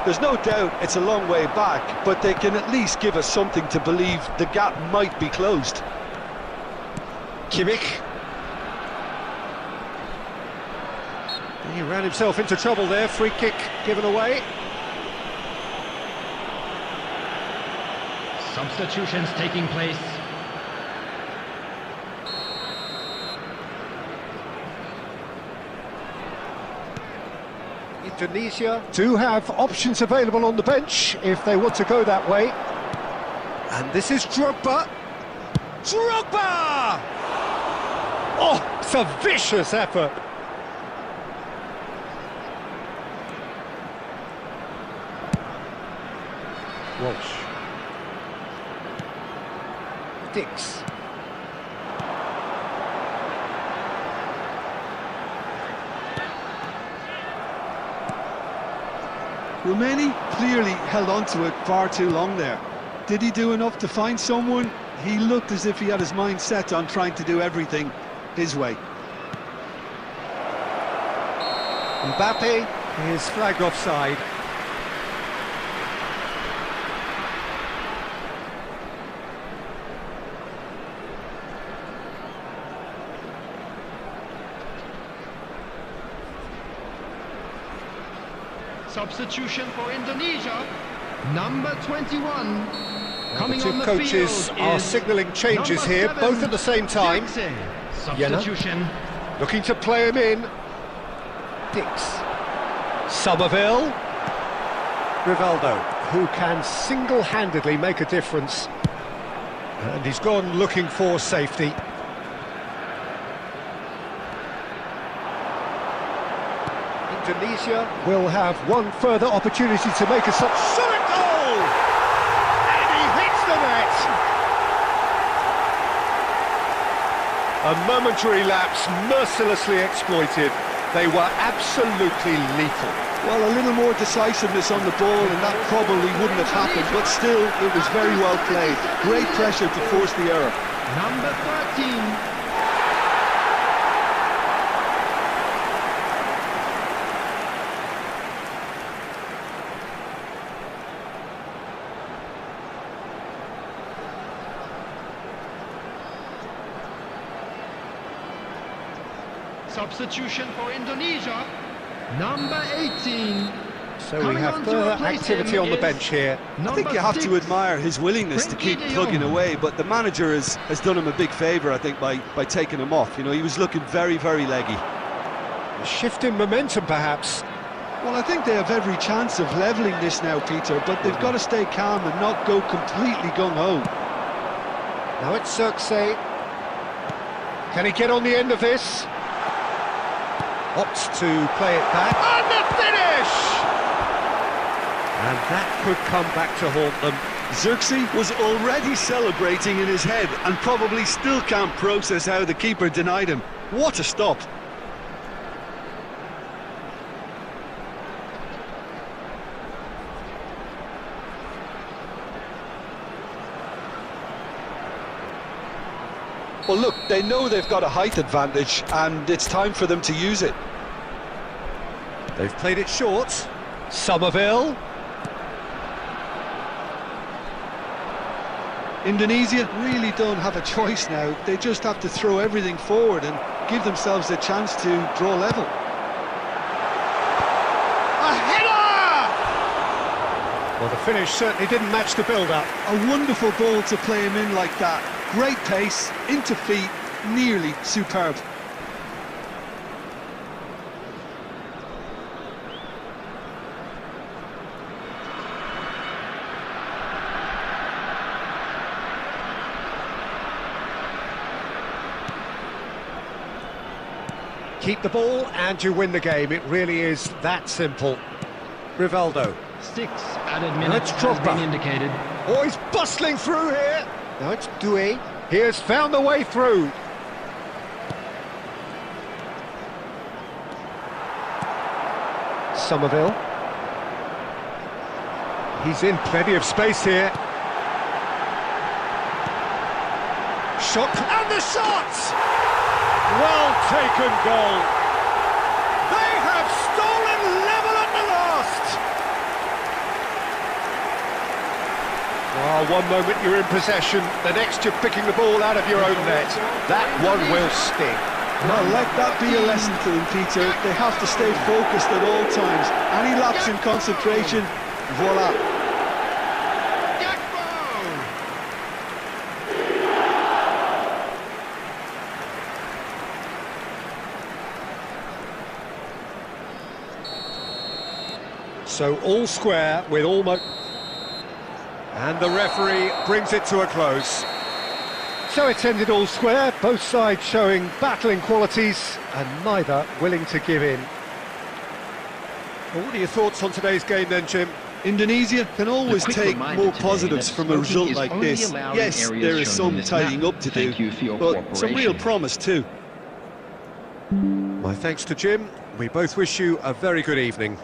There's no doubt it's a long way back, but they can at least give us something to believe the gap might be closed. Kimmich. He ran himself into trouble there, free kick given away. Substitutions taking place. Indonesia do have options available on the bench if they want to go that way. And this is Drogba. Drogba! Oh, it's a vicious effort. Walsh. Dix. Romani clearly held on to it far too long there. Did he do enough to find someone? He looked as if he had his mind set on trying to do everything his way. Mbappe is flagged offside. Substitution for Indonesia, number 21. The two coaches are signalling changes here, both at the same time. Substitution. Looking to play him in. Dix. Somerville. Rivaldo, who can single-handedly make a difference. And he's gone looking for safety. Indonesia will have one further opportunity to make a solid goal! And he hits the net! A momentary lapse mercilessly exploited. They were absolutely lethal. Well, a little more decisiveness on the ball and that probably wouldn't have happened, but still, it was very well played. Great pressure to force the error. Number 13. Substitution for Indonesia, number 18. So we have further activity on the bench here. I think you have to admire his willingness to keep plugging away, but the manager has done him a big favour, I think, by taking him off. You know, he was looking very, very leggy. A shift in momentum, perhaps. Well, I think they have every chance of levelling this now, Peter, but they've got to stay calm and not go completely gung-ho. Now it's Xerxes. Can he get on the end of this? Opts to play it back. And the finish! And that could come back to haunt them. Xerxes was already celebrating in his head and probably still can't process how the keeper denied him. What a stop! Well, look, they know they've got a height advantage and it's time for them to use it. They've played it short. Somerville. Indonesia really don't have a choice now. They just have to throw everything forward and give themselves a chance to draw level. A header! Well, the finish certainly didn't match the build-up. A wonderful ball to play him in like that. Great pace, into feet, nearly superb. Keep the ball and you win the game. It really is that simple. Rivaldo. 6 added minutes it's has Drogba. been indicated. Oh, he's bustling through here. Now it's Doué. He has found the way through. Somerville. He's in plenty of space here. Shot, and the shot! Well taken goal. They have stolen level at the last. Oh, one moment you're in possession, the next you're picking the ball out of your own net. That one will sting. Well, let that be a lesson to them, Peter. They have to stay focused at all times. Any lapse in concentration, voila. So all square with almost... And the referee brings it to a close. So it's ended all square, both sides showing battling qualities and neither willing to give in. Well, what are your thoughts on today's game then, Jim? Indonesia can always quick take reminder more today positives that from a result smoking is like only this. allowed in Yes, areas there is shown some on this tidying map. up to Thank do, you for your but some real cooperation. promise too. My thanks to Jim. We both wish you a very good evening.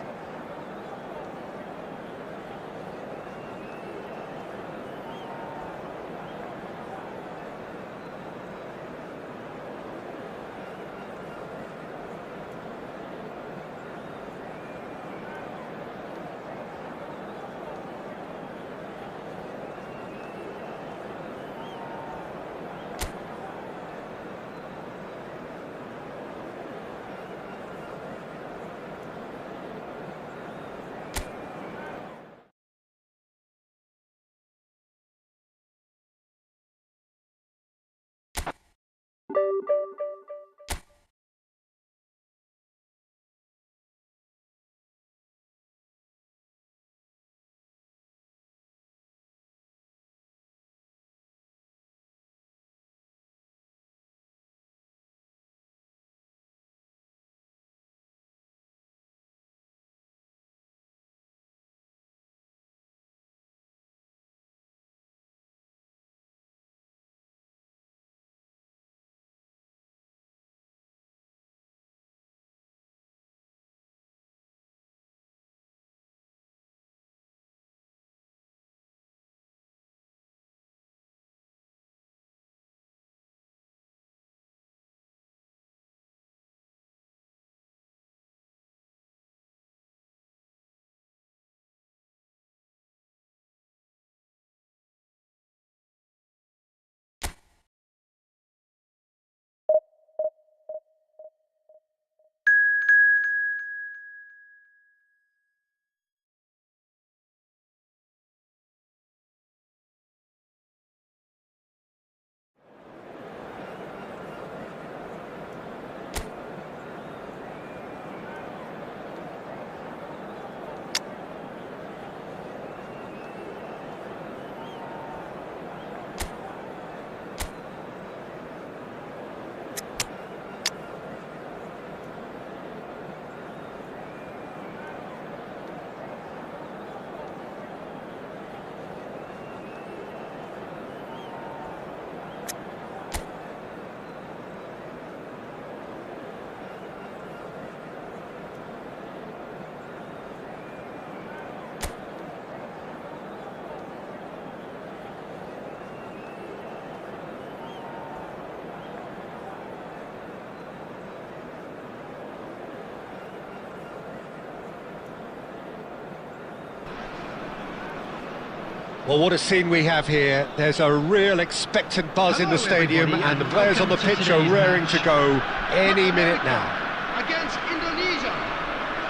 Well, what a scene we have here. There's a real expectant buzz in the stadium, and the players on the pitch are raring to go any minute now. Against Indonesia.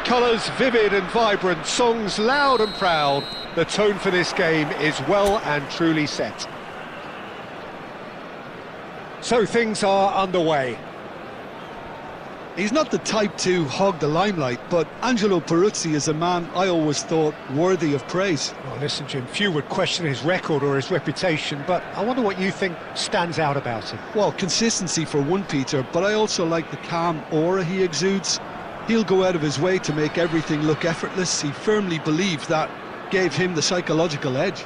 Colours vivid and vibrant, songs loud and proud. The tone for this game is well and truly set. So things are underway. He's not the type to hog the limelight, but Angelo Peruzzi is a man I always thought worthy of praise. Well, listen, Jim, few would question his record or his reputation, but I wonder what you think stands out about him. Well, consistency for one, Peter, but I also like the calm aura he exudes. He'll go out of his way to make everything look effortless. He firmly believes that gave him the psychological edge.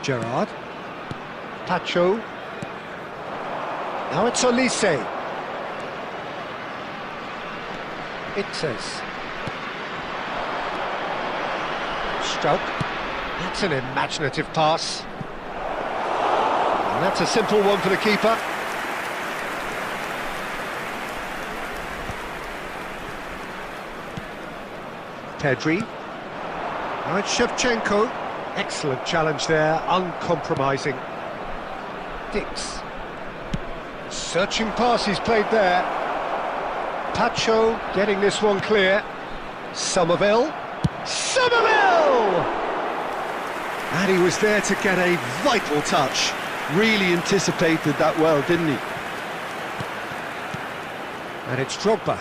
Gerrard. Pacho. Now it's Olise. Itzes. Struck. That's an imaginative pass. And that's a simple one for the keeper. Pedri. Now it's Shevchenko. Excellent challenge there, uncompromising. Dix. Searching pass he's played there. Pacho getting this one clear. Somerville. Somerville! And he was there to get a vital touch. Really anticipated that well, didn't he? And it's Drogba.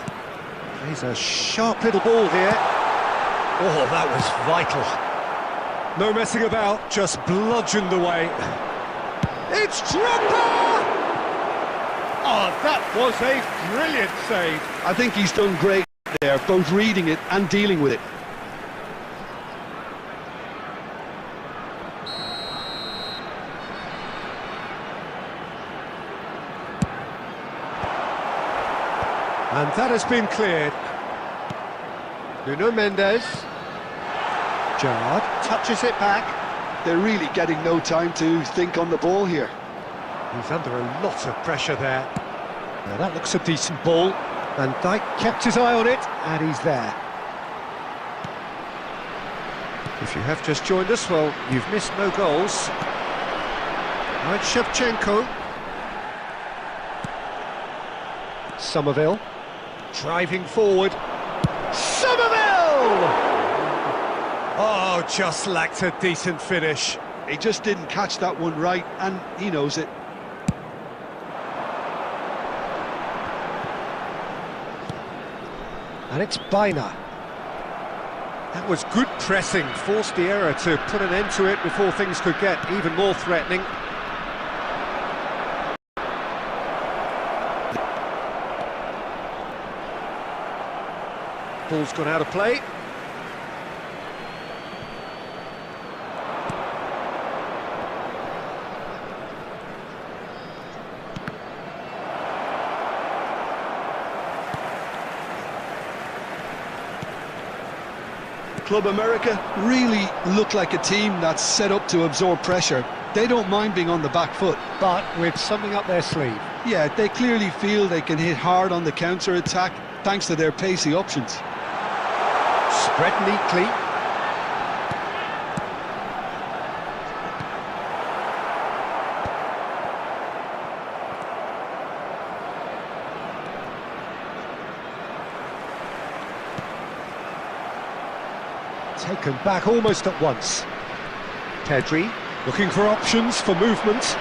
He's a sharp little ball here. Oh, that was vital. No messing about, just bludgeoned away. It's Drogba! Oh, that was a brilliant save. I think he's done great there, both reading it and dealing with it. And that has been cleared. Nuno Mendes. Gerrard touches it back. They're really getting no time to think on the ball here. He's under a lot of pressure there. Now that looks a decent ball. Van Dijk kept his eye on it, and he's there. If you have just joined us, well, you've missed no goals. Now it's Shevchenko. Somerville. Driving forward. Somerville! Oh, just lacked a decent finish. He just didn't catch that one right, and he knows it. And it's Baina. That was good pressing, forced the error to put an end to it before things could get even more threatening. Ball's gone out of play. Club America really look like a team that's set up to absorb pressure. They don't mind being on the back foot. But with something up their sleeve. Yeah, they clearly feel they can hit hard on the counter-attack thanks to their pacey options. Spread neatly. Taken back almost at once. Pedri looking for options for movement.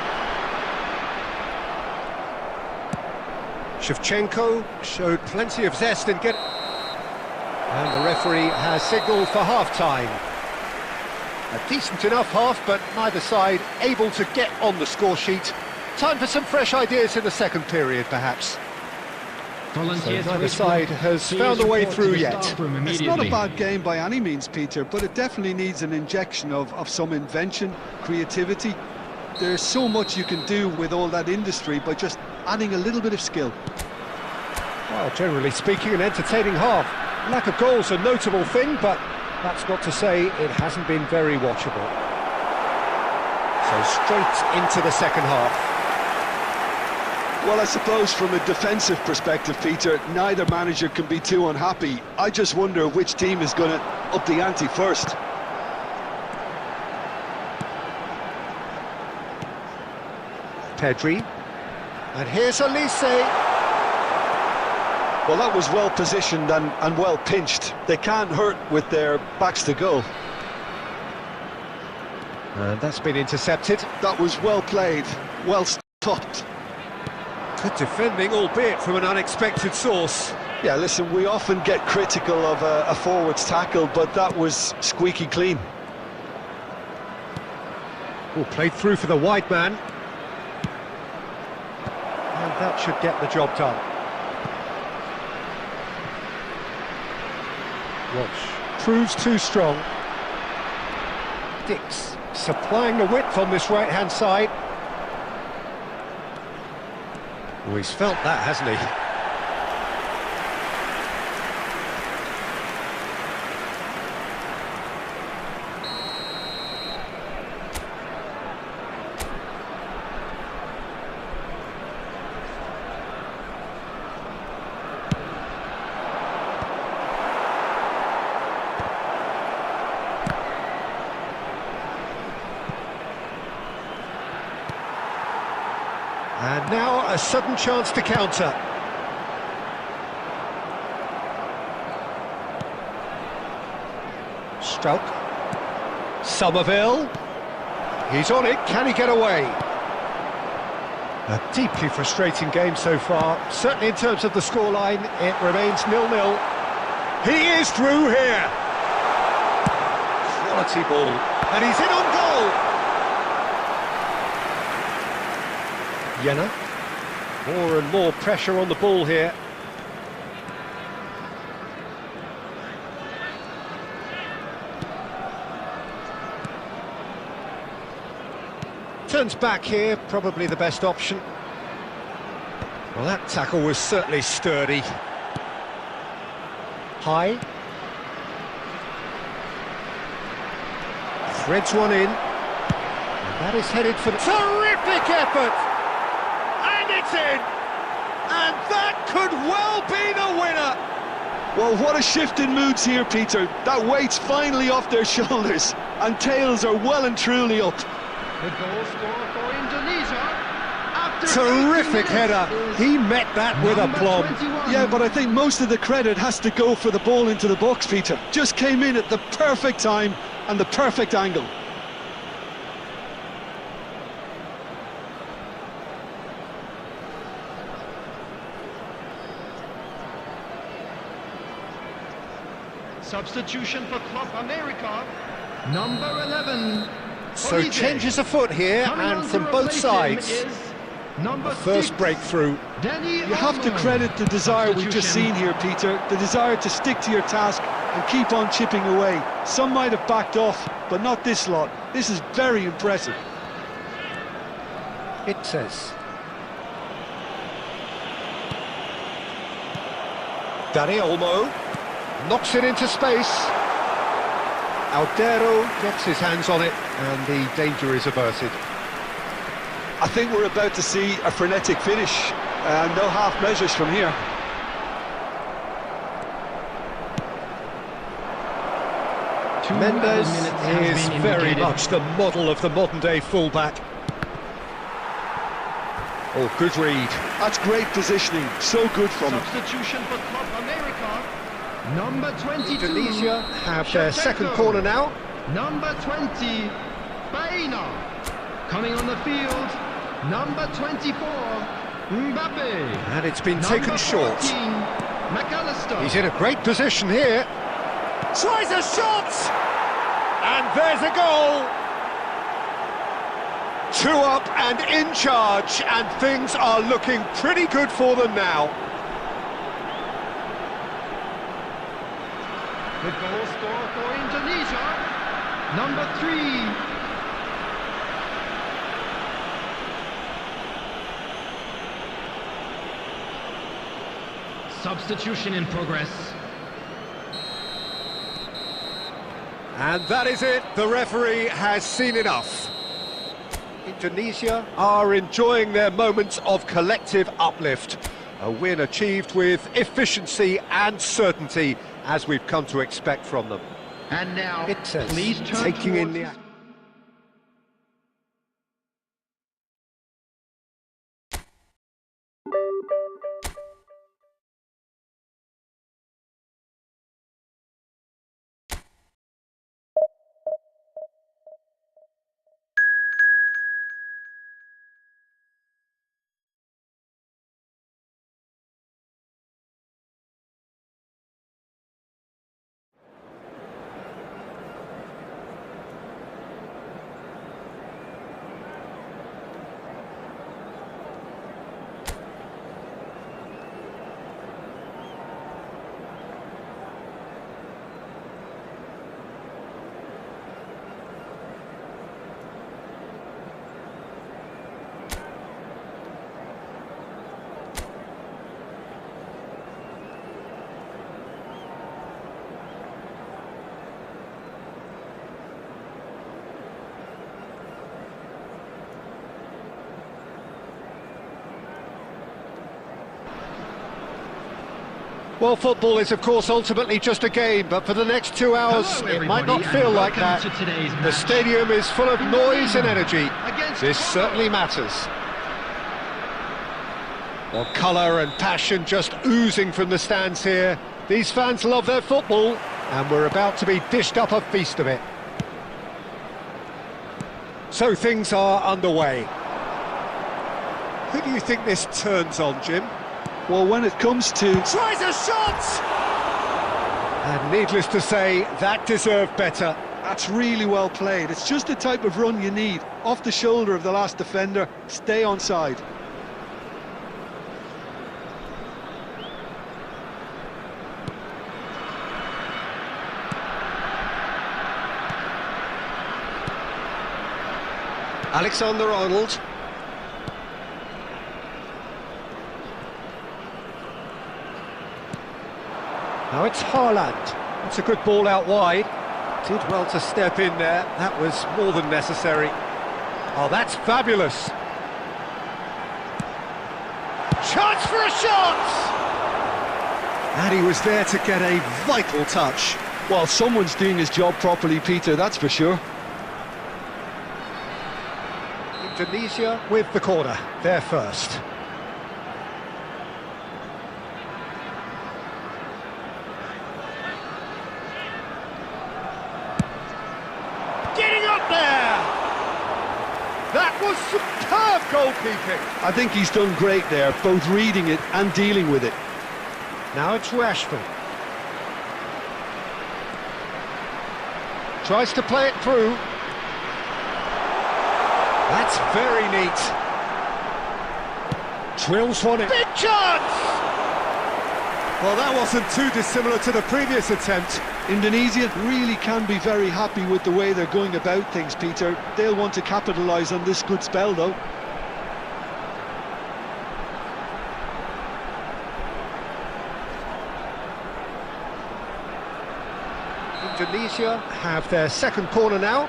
Shevchenko showed plenty of zest in getting... And the referee has signalled for half-time. A decent enough half, but neither side able to get on the score sheet. Time for some fresh ideas in the second period, perhaps. So neither side has found a way through yet. It's not a bad game by any means, Peter, but it definitely needs an injection of some invention, creativity. There's so much you can do with all that industry by just adding a little bit of skill. Well, generally speaking, an entertaining half. Lack of goals a notable thing, but that's not to say it hasn't been very watchable. So straight into the second half. Well, I suppose from a defensive perspective, Peter, neither manager can be too unhappy. I just wonder which team is going to up the ante first. Pedri. And here's Elise. Well, that was well positioned and well pinched. They can't hurt with their backs to goal. And that's been intercepted. That was well played, well stopped. Good defending, albeit from an unexpected source. Yeah, listen, we often get critical of a forward's tackle, but that was squeaky clean. Oh, played through for the wide man. And that should get the job done. Walsh proves too strong. Dix supplying the width on this right-hand side. Oh, he's felt that, hasn't he? And now a sudden chance to counter. Stroke. Somerville. He's on it, can he get away? A deeply frustrating game so far. Certainly in terms of the scoreline, it remains 0-0. He is through here. Quality ball. And he's in on goal. Jenner. More and more pressure on the ball here. Turns back here, probably the best option. Well, that tackle was certainly sturdy. High. Threads one in. And that is headed for the... Terrific effort! It's in, and that could well be the winner. Well, what a shift in moods here, Peter. That weight's finally off their shoulders, and tails are well and truly up. The goal scorer for Indonesia. After Terrific header. He met that with aplomb. 21. Yeah, but I think most of the credit has to go for the ball into the box, Peter. Just came in at the perfect time and the perfect angle. Substitution for Club America, number 11. So Olise. changes afoot here, Coming on and to from both replace him sides. is number First 6, breakthrough. Danny You have to Olmo. credit the desire we've just seen here, Peter. The desire to stick to your task and keep on chipping away. Some might have backed off, but not this lot. This is very impressive. It says. Danny Olmo knocks it into space. Aldero gets his hands on it, and the danger is averted. I think we're about to see a frenetic finish. No half measures from here. Mendes minutes is has been very indicated. much the model of the modern-day fullback. Oh, good read. That's great positioning. So good from him. Substitution for Club America, number 22. Indonesia have their second Shevchenko. corner now. Number 20, Baena. Coming on the field, number 24, Mbappe. And it's been Number taken short. 14, McAllister. He's in a great position here. Tries a shot! And there's a goal! 2 up and in charge, and things are looking pretty good for them now. The goal scorer for Indonesia, number 3. Substitution in progress. And that is it. The referee has seen enough. Indonesia are enjoying their moments of collective uplift. A win achieved with efficiency and certainty, as we've come to expect from them. And now, It's please turn taking in towards the the action. Well, football is, of course, ultimately just a game, but for the next 2 hours, Hello, it might not everybody, feel and like that. welcome to today's The match. stadium is full of noise and energy. Against This Congo. certainly matters. Well, colour and passion just oozing from the stands here. These fans love their football, and we're about to be dished up a feast of it. So things are underway. Who do you think this turns on, Jim? Well, when it comes to... Tries a shot! And needless to say, that deserved better. That's really well played. It's just the type of run you need. Off the shoulder of the last defender, stay onside. Alexander-Arnold. Now it's Haaland. It's a good ball out wide. Did well to step in there. That was more than necessary. Oh, that's fabulous. Chance for a shot! And he was there to get a vital touch. Well, someone's doing his job properly, Peter, that's for sure. Indonesia with the corner. They're first. Getting up there! That was superb goalkeeping. I think he's done great there, both reading it and dealing with it. Now it's Rashford. Tries to play it through. That's very neat. Drills one in. Big chance! Well, that wasn't too dissimilar to the previous attempt. Indonesia really can be very happy with the way they're going about things, Peter. They'll want to capitalise on this good spell, though. Indonesia have their second corner now.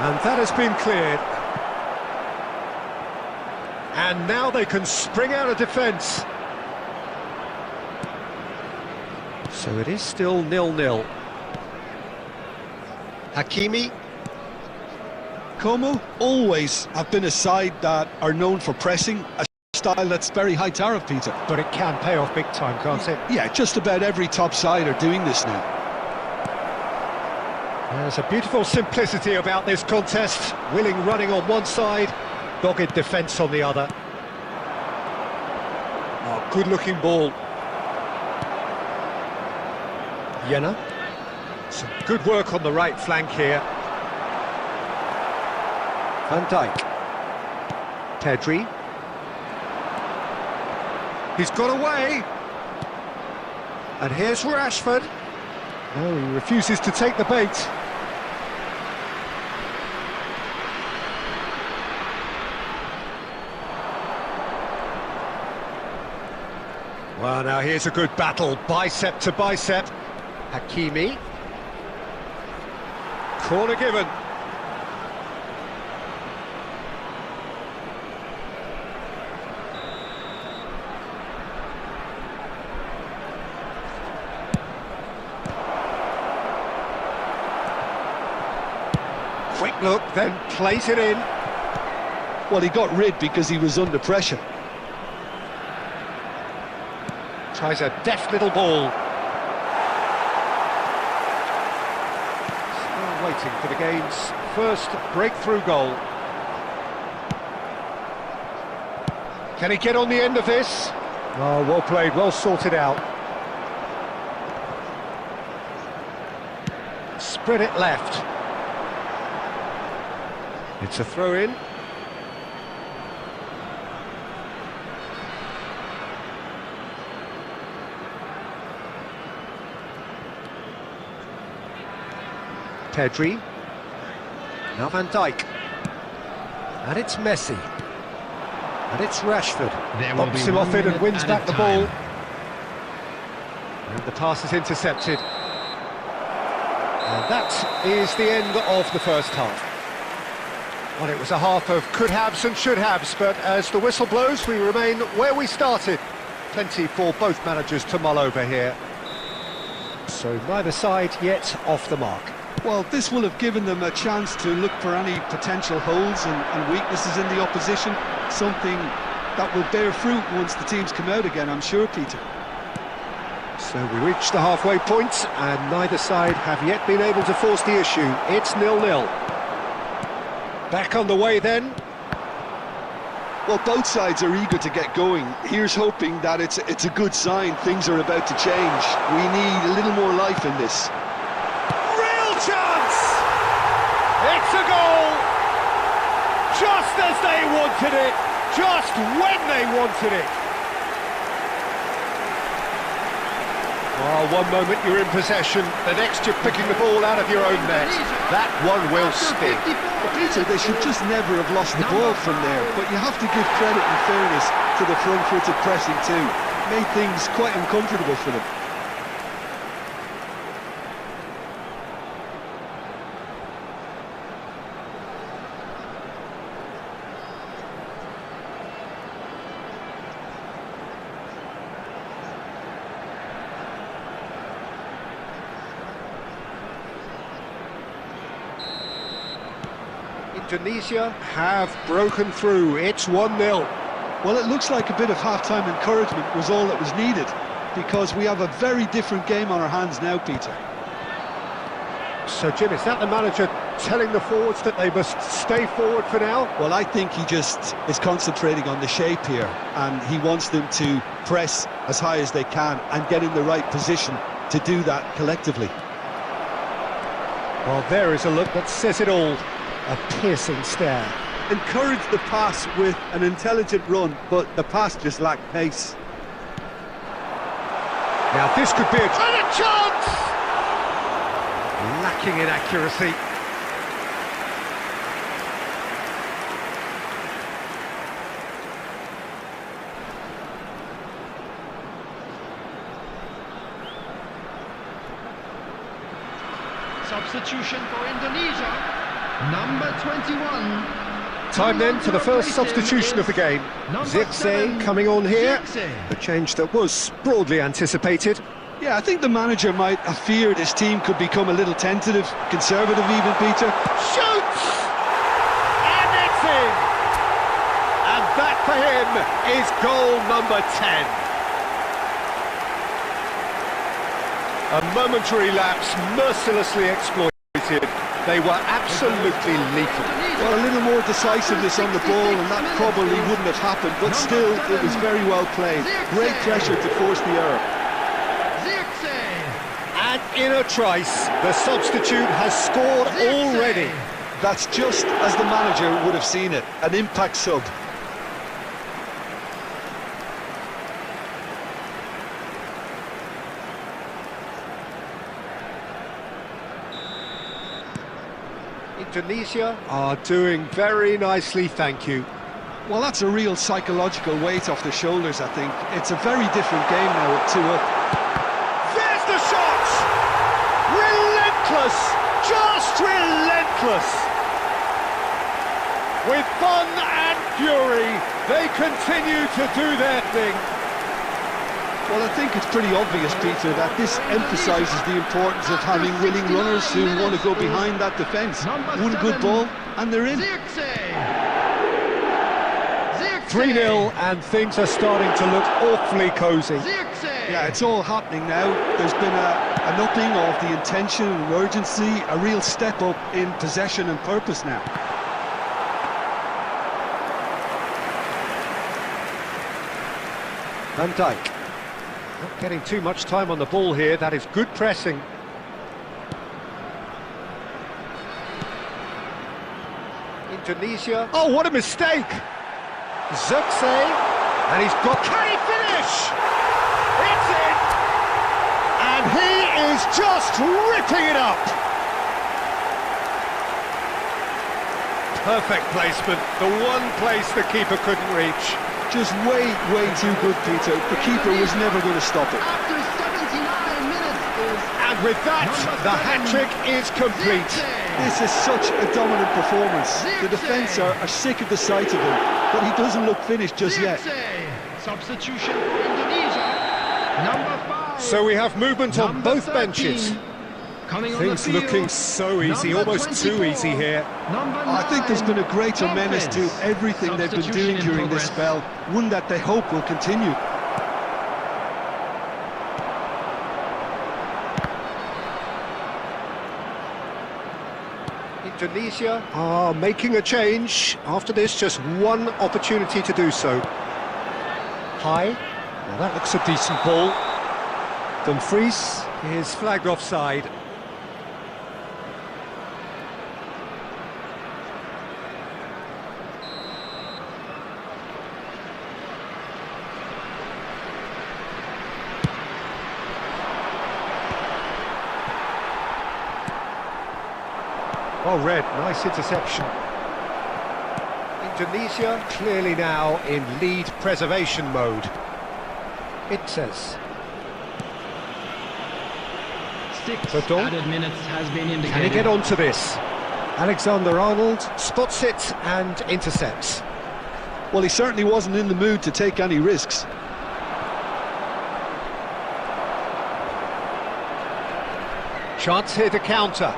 And that has been cleared. And now they can spring out of defence. So it is still 0-0. Hakimi. Como always have been a side that are known for pressing, a style that's very high tariff, Peter. But it can pay off big time, can't it? Yeah, just about every top side are doing this now. There's a beautiful simplicity about this contest. Willing running on one side, dogged defence on the other. Oh, good-looking ball. Jena. Some good work on the right flank here. Van Dijk. Pedri. He's got away. And here's Rashford. No, he refuses to take the bait. Well, now here's a good battle, bicep to bicep. Hakimi. Corner given. Quick look, then plays it in. Well, he got rid because he was under pressure. Tries a deft little ball. Still waiting for the game's first breakthrough goal. Can he get on the end of this? Oh, well played, well sorted out. Spread it left. It's a throw-in. Pedri. Now Van Dijk. And it's Messi. And it's Rashford. Bumps him off it and wins back the ball. And the pass is intercepted. And that is the end of the first half. Well, it was a half of could-haves and should-haves, but as the whistle blows, we remain where we started. Plenty for both managers to mull over here. So neither side yet off the mark. Well, this will have given them a chance to look for any potential holes and weaknesses in the opposition, something that will bear fruit once the teams come out again, I'm sure, Peter. So we reach the halfway point, and neither side have yet been able to force the issue. It's 0-0. Back on the way then. Well, both sides are eager to get going. Here's hoping that it's a good sign. Things are about to change. We need a little more life in this. Real chance! It's a goal! Just as they wanted it, just when they wanted it. Oh, one moment you're in possession, the next you're picking the ball out of your own net. That one will sting. But Peter, they should just never have lost the ball from there, but you have to give credit and fairness to the front-footed pressing too. Made things quite uncomfortable for them. Indonesia have broken through. It's 1-0. Well, it looks like a bit of half-time encouragement was all that was needed, because we have a very different game on our hands now, Peter. So, Jim, is that the manager telling the forwards that they must stay forward for now? Well, I think he just is concentrating on the shape here, and he wants them to press as high as they can and get in the right position to do that collectively. Well, there is a look that says it all. A piercing stare. Encourage the pass with an intelligent run, but the pass just lacked pace. Now this could be a chance! Lacking in accuracy. Substitution for Indonesia. Number 21. Time then for the first substitution of the game. Zirkzee coming on here. A change that was broadly anticipated. Yeah, I think the manager might have feared his team could become a little tentative, conservative even, Peter. Shoots! And it's in! And that for him is goal number 10. A momentary lapse mercilessly exploited. They were absolutely lethal. Well, a little more decisiveness on the ball and that probably wouldn't have happened, but still, it was very well played. Great pressure to force the error. And in a trice, the substitute has scored already. That's just as the manager would have seen it, an impact sub. Indonesia are doing very nicely, thank you. Well, that's a real psychological weight off the shoulders, I think. It's a very different game now at 2-up. There's the shot! Relentless! Just relentless! relentless. With fun and fury, they continue to do their thing. Well, I think it's pretty obvious, Peter, that this emphasises the importance of having willing runners who want to go behind that defence. One good ball, and they're in. 3-0, and things are starting to look awfully cosy. Yeah, it's all happening now. There's been an upping of the intention and urgency, a real step up in possession and purpose now. Van Dijk. Not getting too much time on the ball here. That is good pressing. Indonesia. Oh, what a mistake! Zirkzee, and he's got... Can he finish? It's in! And he is just ripping it up! Perfect placement, the one place the keeper couldn't reach. Just way too good, Peter. The keeper was never going to stop it. After 79 minutes And with that, the hat-trick is complete. This is such a dominant performance. The defence are sick of the sight of him, but he doesn't look finished just yet. Substitution for Indonesia. Number 5. So we have movement on both 13. benches. Coming on Things the field, looking so easy, number almost too 24. easy here. Number I think there's 9. been a greater menace to Lopez. everything they've been Substitution doing in during this progress. spell, one that they hope will continue. Indonesia are making a change. After this, just one opportunity to do so. High. Well, that looks a decent ball. Dumfries is flagged offside. Oh, Red, nice interception. Indonesia clearly now in lead preservation mode. It says. 6 Verdon. added minutes has been indicated. Can he get onto this? Alexander-Arnold spots it and intercepts. Well, he certainly wasn't in the mood to take any risks. Chance here to counter.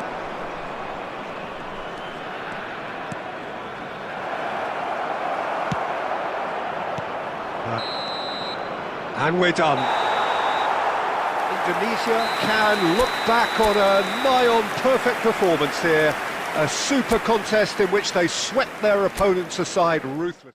And we're done. Indonesia can look back on a nigh-on perfect performance here. A super contest in which they swept their opponents aside ruthlessly.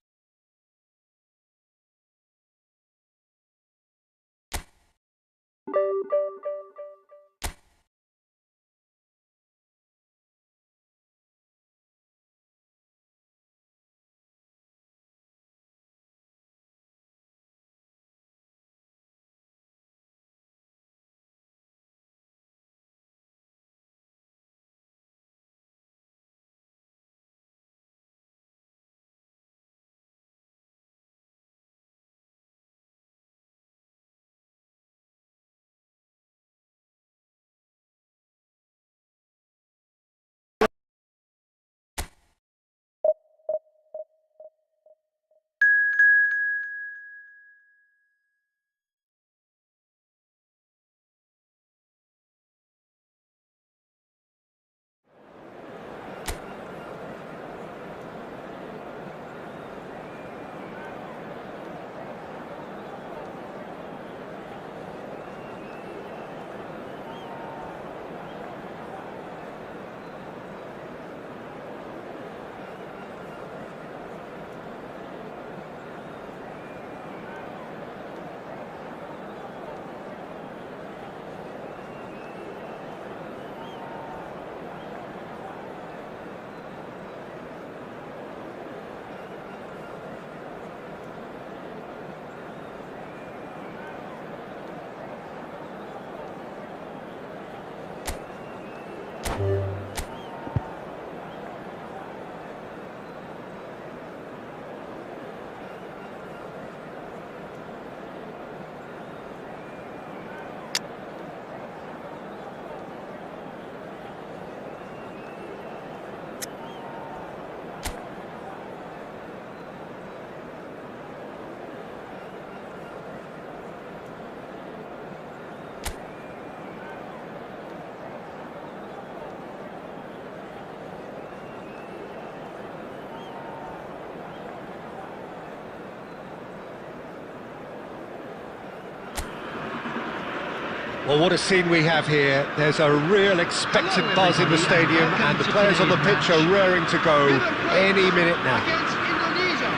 Well, what a scene we have here. There's a real expected buzz in the stadium, and the players on the pitch are raring to go any minute now. Against Indonesia.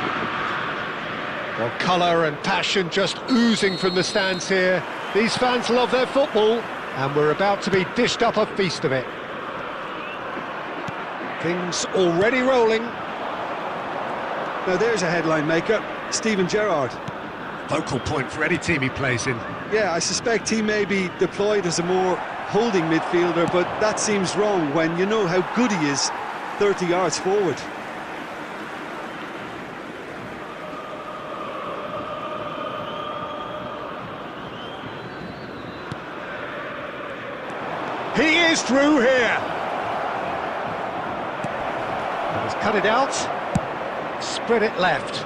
Well, colour and passion just oozing from the stands here. These fans love their football, and we're about to be dished up a feast of it. Things already rolling. Now there's a headline maker, Steven Gerrard. Focal point for any team he plays in. Yeah, I suspect he may be deployed as a more holding midfielder, but that seems wrong when you know how good he is 30 yards forward. He is through here. He's cut it out, spread it left.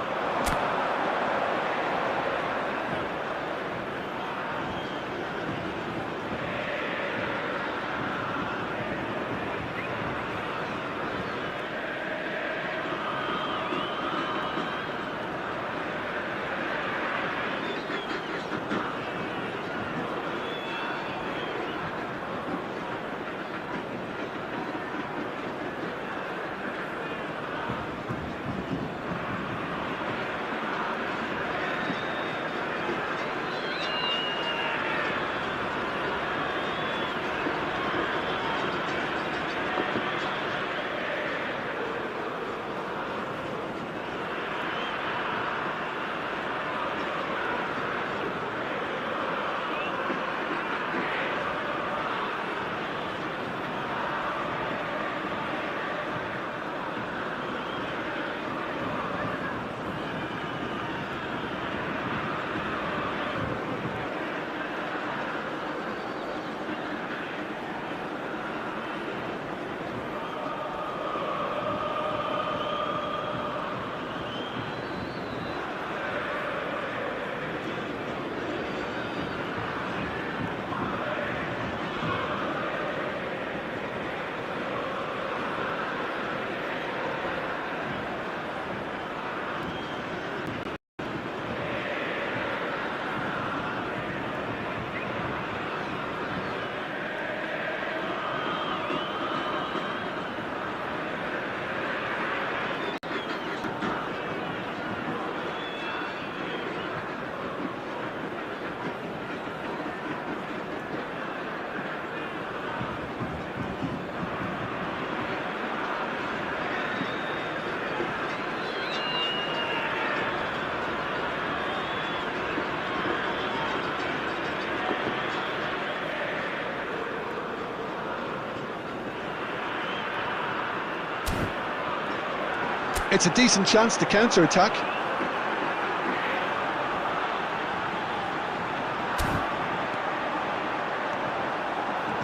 It's a decent chance to counter-attack.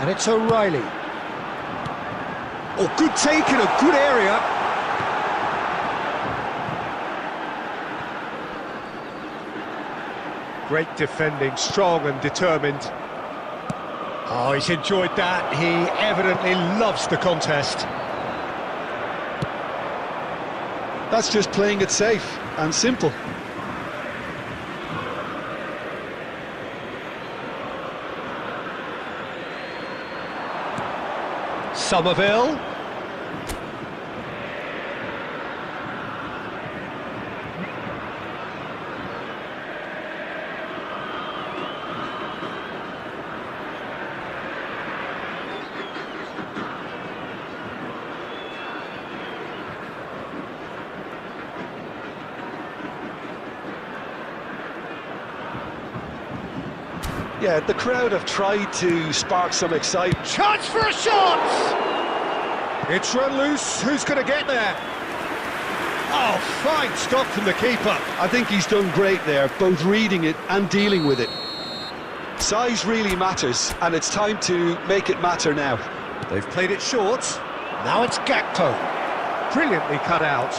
And it's O'Reilly. Oh, good take in a good area. Great defending, strong and determined. Oh, he's enjoyed that. He evidently loves the contest. That's just playing it safe and simple. Somerville. Yeah, the crowd have tried to spark some excitement. Chance for a shot! It's run loose. Who's going to get there? Oh, fine stop from the keeper. I think he's done great there, both reading it and dealing with it. Size really matters, and it's time to make it matter now. They've played it short. Now it's Gakpo. Brilliantly cut out.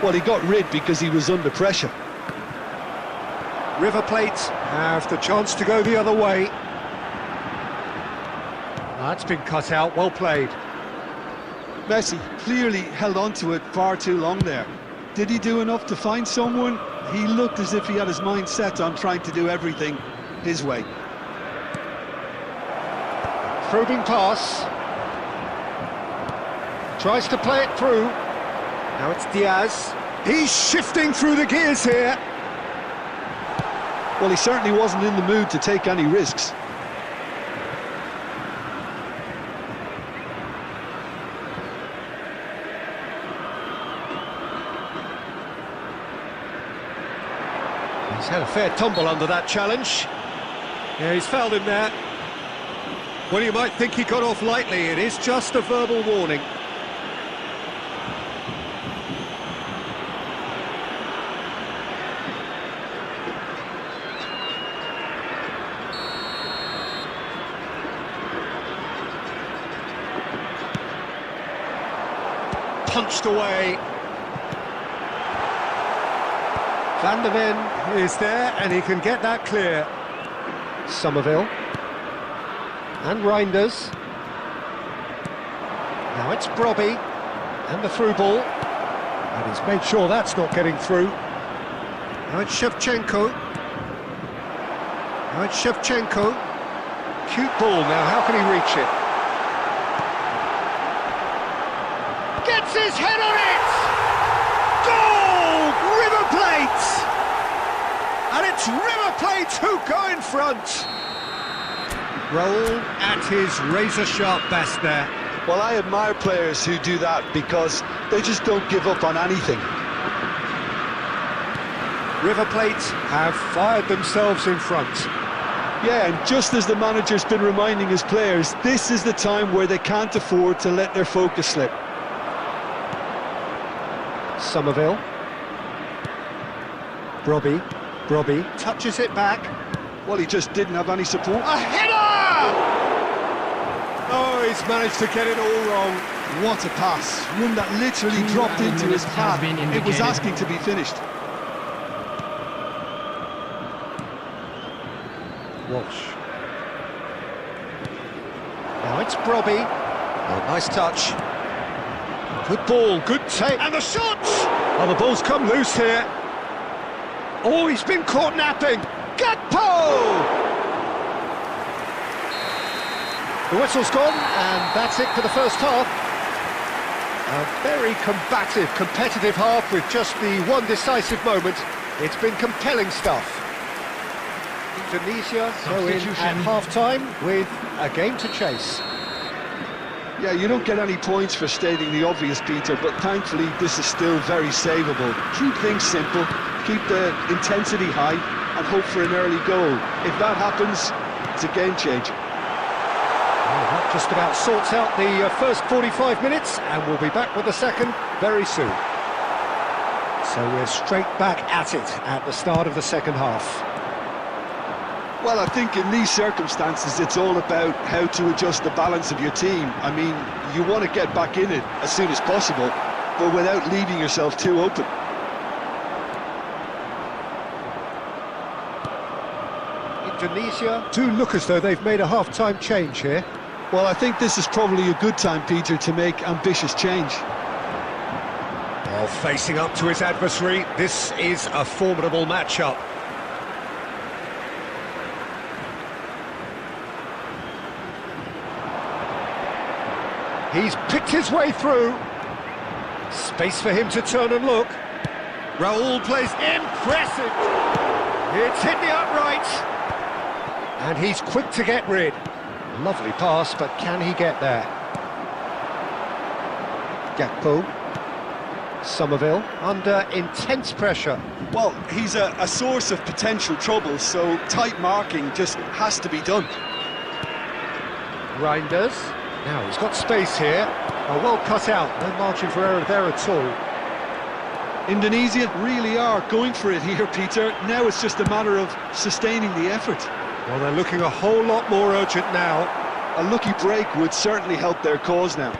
Well, he got rid because he was under pressure. River Plate have the chance to go the other way. That's been cut out, well played. Messi clearly held on to it far too long there. Did he do enough to find someone? He looked as if he had his mind set on trying to do everything his way. Probing pass. Tries to play it through. Now it's Diaz. He's shifting through the gears here. Well, he certainly wasn't in the mood to take any risks. He's had a fair tumble under that challenge. Yeah, he's fouled him there. Well, you might think he got off lightly. It is just a verbal warning. Punched away. Van der Ven is there, and he can get that clear. Somerville. And Reinders. Now it's Brobby. And the through ball. And he's made sure that's not getting through. Now it's Shevchenko. Now it's Shevchenko. Cute ball now, how can he reach it? Gets his head on it! Goal! River Plate! And it's River Plate who go in front. Raul at his razor-sharp best there. Well, I admire players who do that because they just don't give up on anything. River Plate have fired themselves in front. Yeah, and just as the manager's been reminding his players, this is the time where they can't afford to let their focus slip. Somerville. Brobby touches it back. Well, he just didn't have any support. A header! Oh, he's managed to get it all wrong. What a pass. One that literally dropped into his path. It was asking to be finished. Walsh. Now it's Brobby. Oh, nice touch. Good ball, good take. And the shot! Oh, the ball's come loose here. Oh, he's been caught napping. Gakpo! The whistle's gone, and that's it for the first half. A very combative, competitive half with just the one decisive moment. It's been compelling stuff. Indonesia go in at half-time with a game to chase. Yeah, you don't get any points for stating the obvious, Peter, but thankfully this is still very savable. Keep things simple, keep the intensity high, and hope for an early goal. If that happens, it's a game changer. Well, that just about sorts out the first 45 minutes, and we'll be back with the second very soon. So we're straight back at it at the start of the second half. Well, I think in these circumstances, it's all about how to adjust the balance of your team. I mean, you want to get back in it as soon as possible, but without leaving yourself too open. Indonesia do look as though they've made a half-time change here. Well, I think this is probably a good time, Peter, to make ambitious change. Well, facing up to his adversary, this is a formidable matchup. He's picked his way through. Space for him to turn and look. Raul plays impressive. It's hit the upright. And he's quick to get rid. Lovely pass, but can he get there? Gakpo. Somerville under intense pressure. Well, he's a source of potential trouble, so tight marking just has to be done. Reinders. Now he's got space here. Oh, well cut out. No margin for error there at all. Indonesia really are going for it here, Peter. Now it's just a matter of sustaining the effort. Well, they're looking a whole lot more urgent now. A lucky break would certainly help their cause now.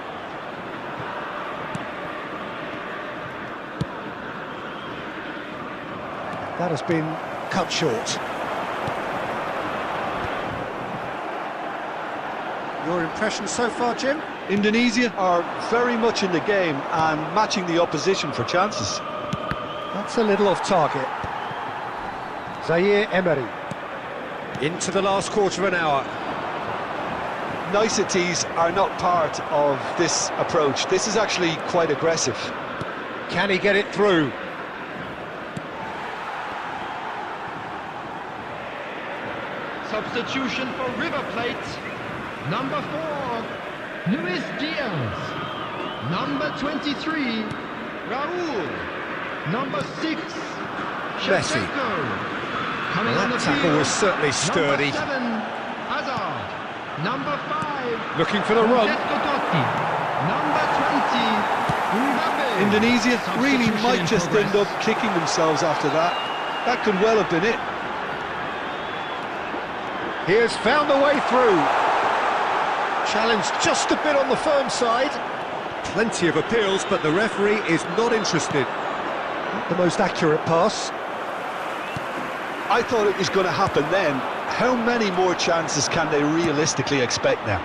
That has been cut short. Your impression so far, Jim? Indonesia are very much in the game and matching the opposition for chances. That's a little off target. Zaire Emery. Into the last quarter of an hour. niceties are not part of this approach. This is actually quite aggressive. Can he get it through? Substitution for River Plate. Number 4, Luis Diaz. Number 23, Raul. Number 6, Messi. Shevchenko. Well, that tackle was certainly sturdy. Number 7, Hazard. Number 5, Looking for the run. Number 20, Mbappe. Indonesia really might Substitution in just end progress. up kicking themselves after that. That could well have been it. He has found a way through. Challenged just a bit on the firm side. Plenty of appeals, but the referee is not interested. Not the most accurate pass. I thought it was going to happen then. How many more chances can they realistically expect now?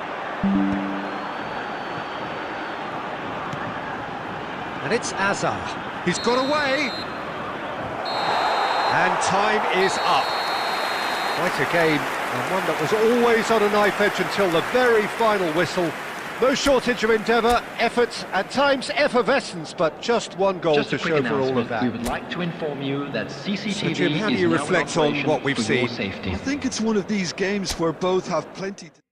And it's Azar. He's got away. And time is up. Quite a game, and one that was always on a knife edge until the very final whistle. No shortage of endeavour, effort, at times effervescence, but just one goal Just to a quick show for all of announcement. that. We would like to inform you that CCTV So, Jim, how do is you now in reflect on operation what we've for your seen? safety. I think it's one of these games where both have plenty to...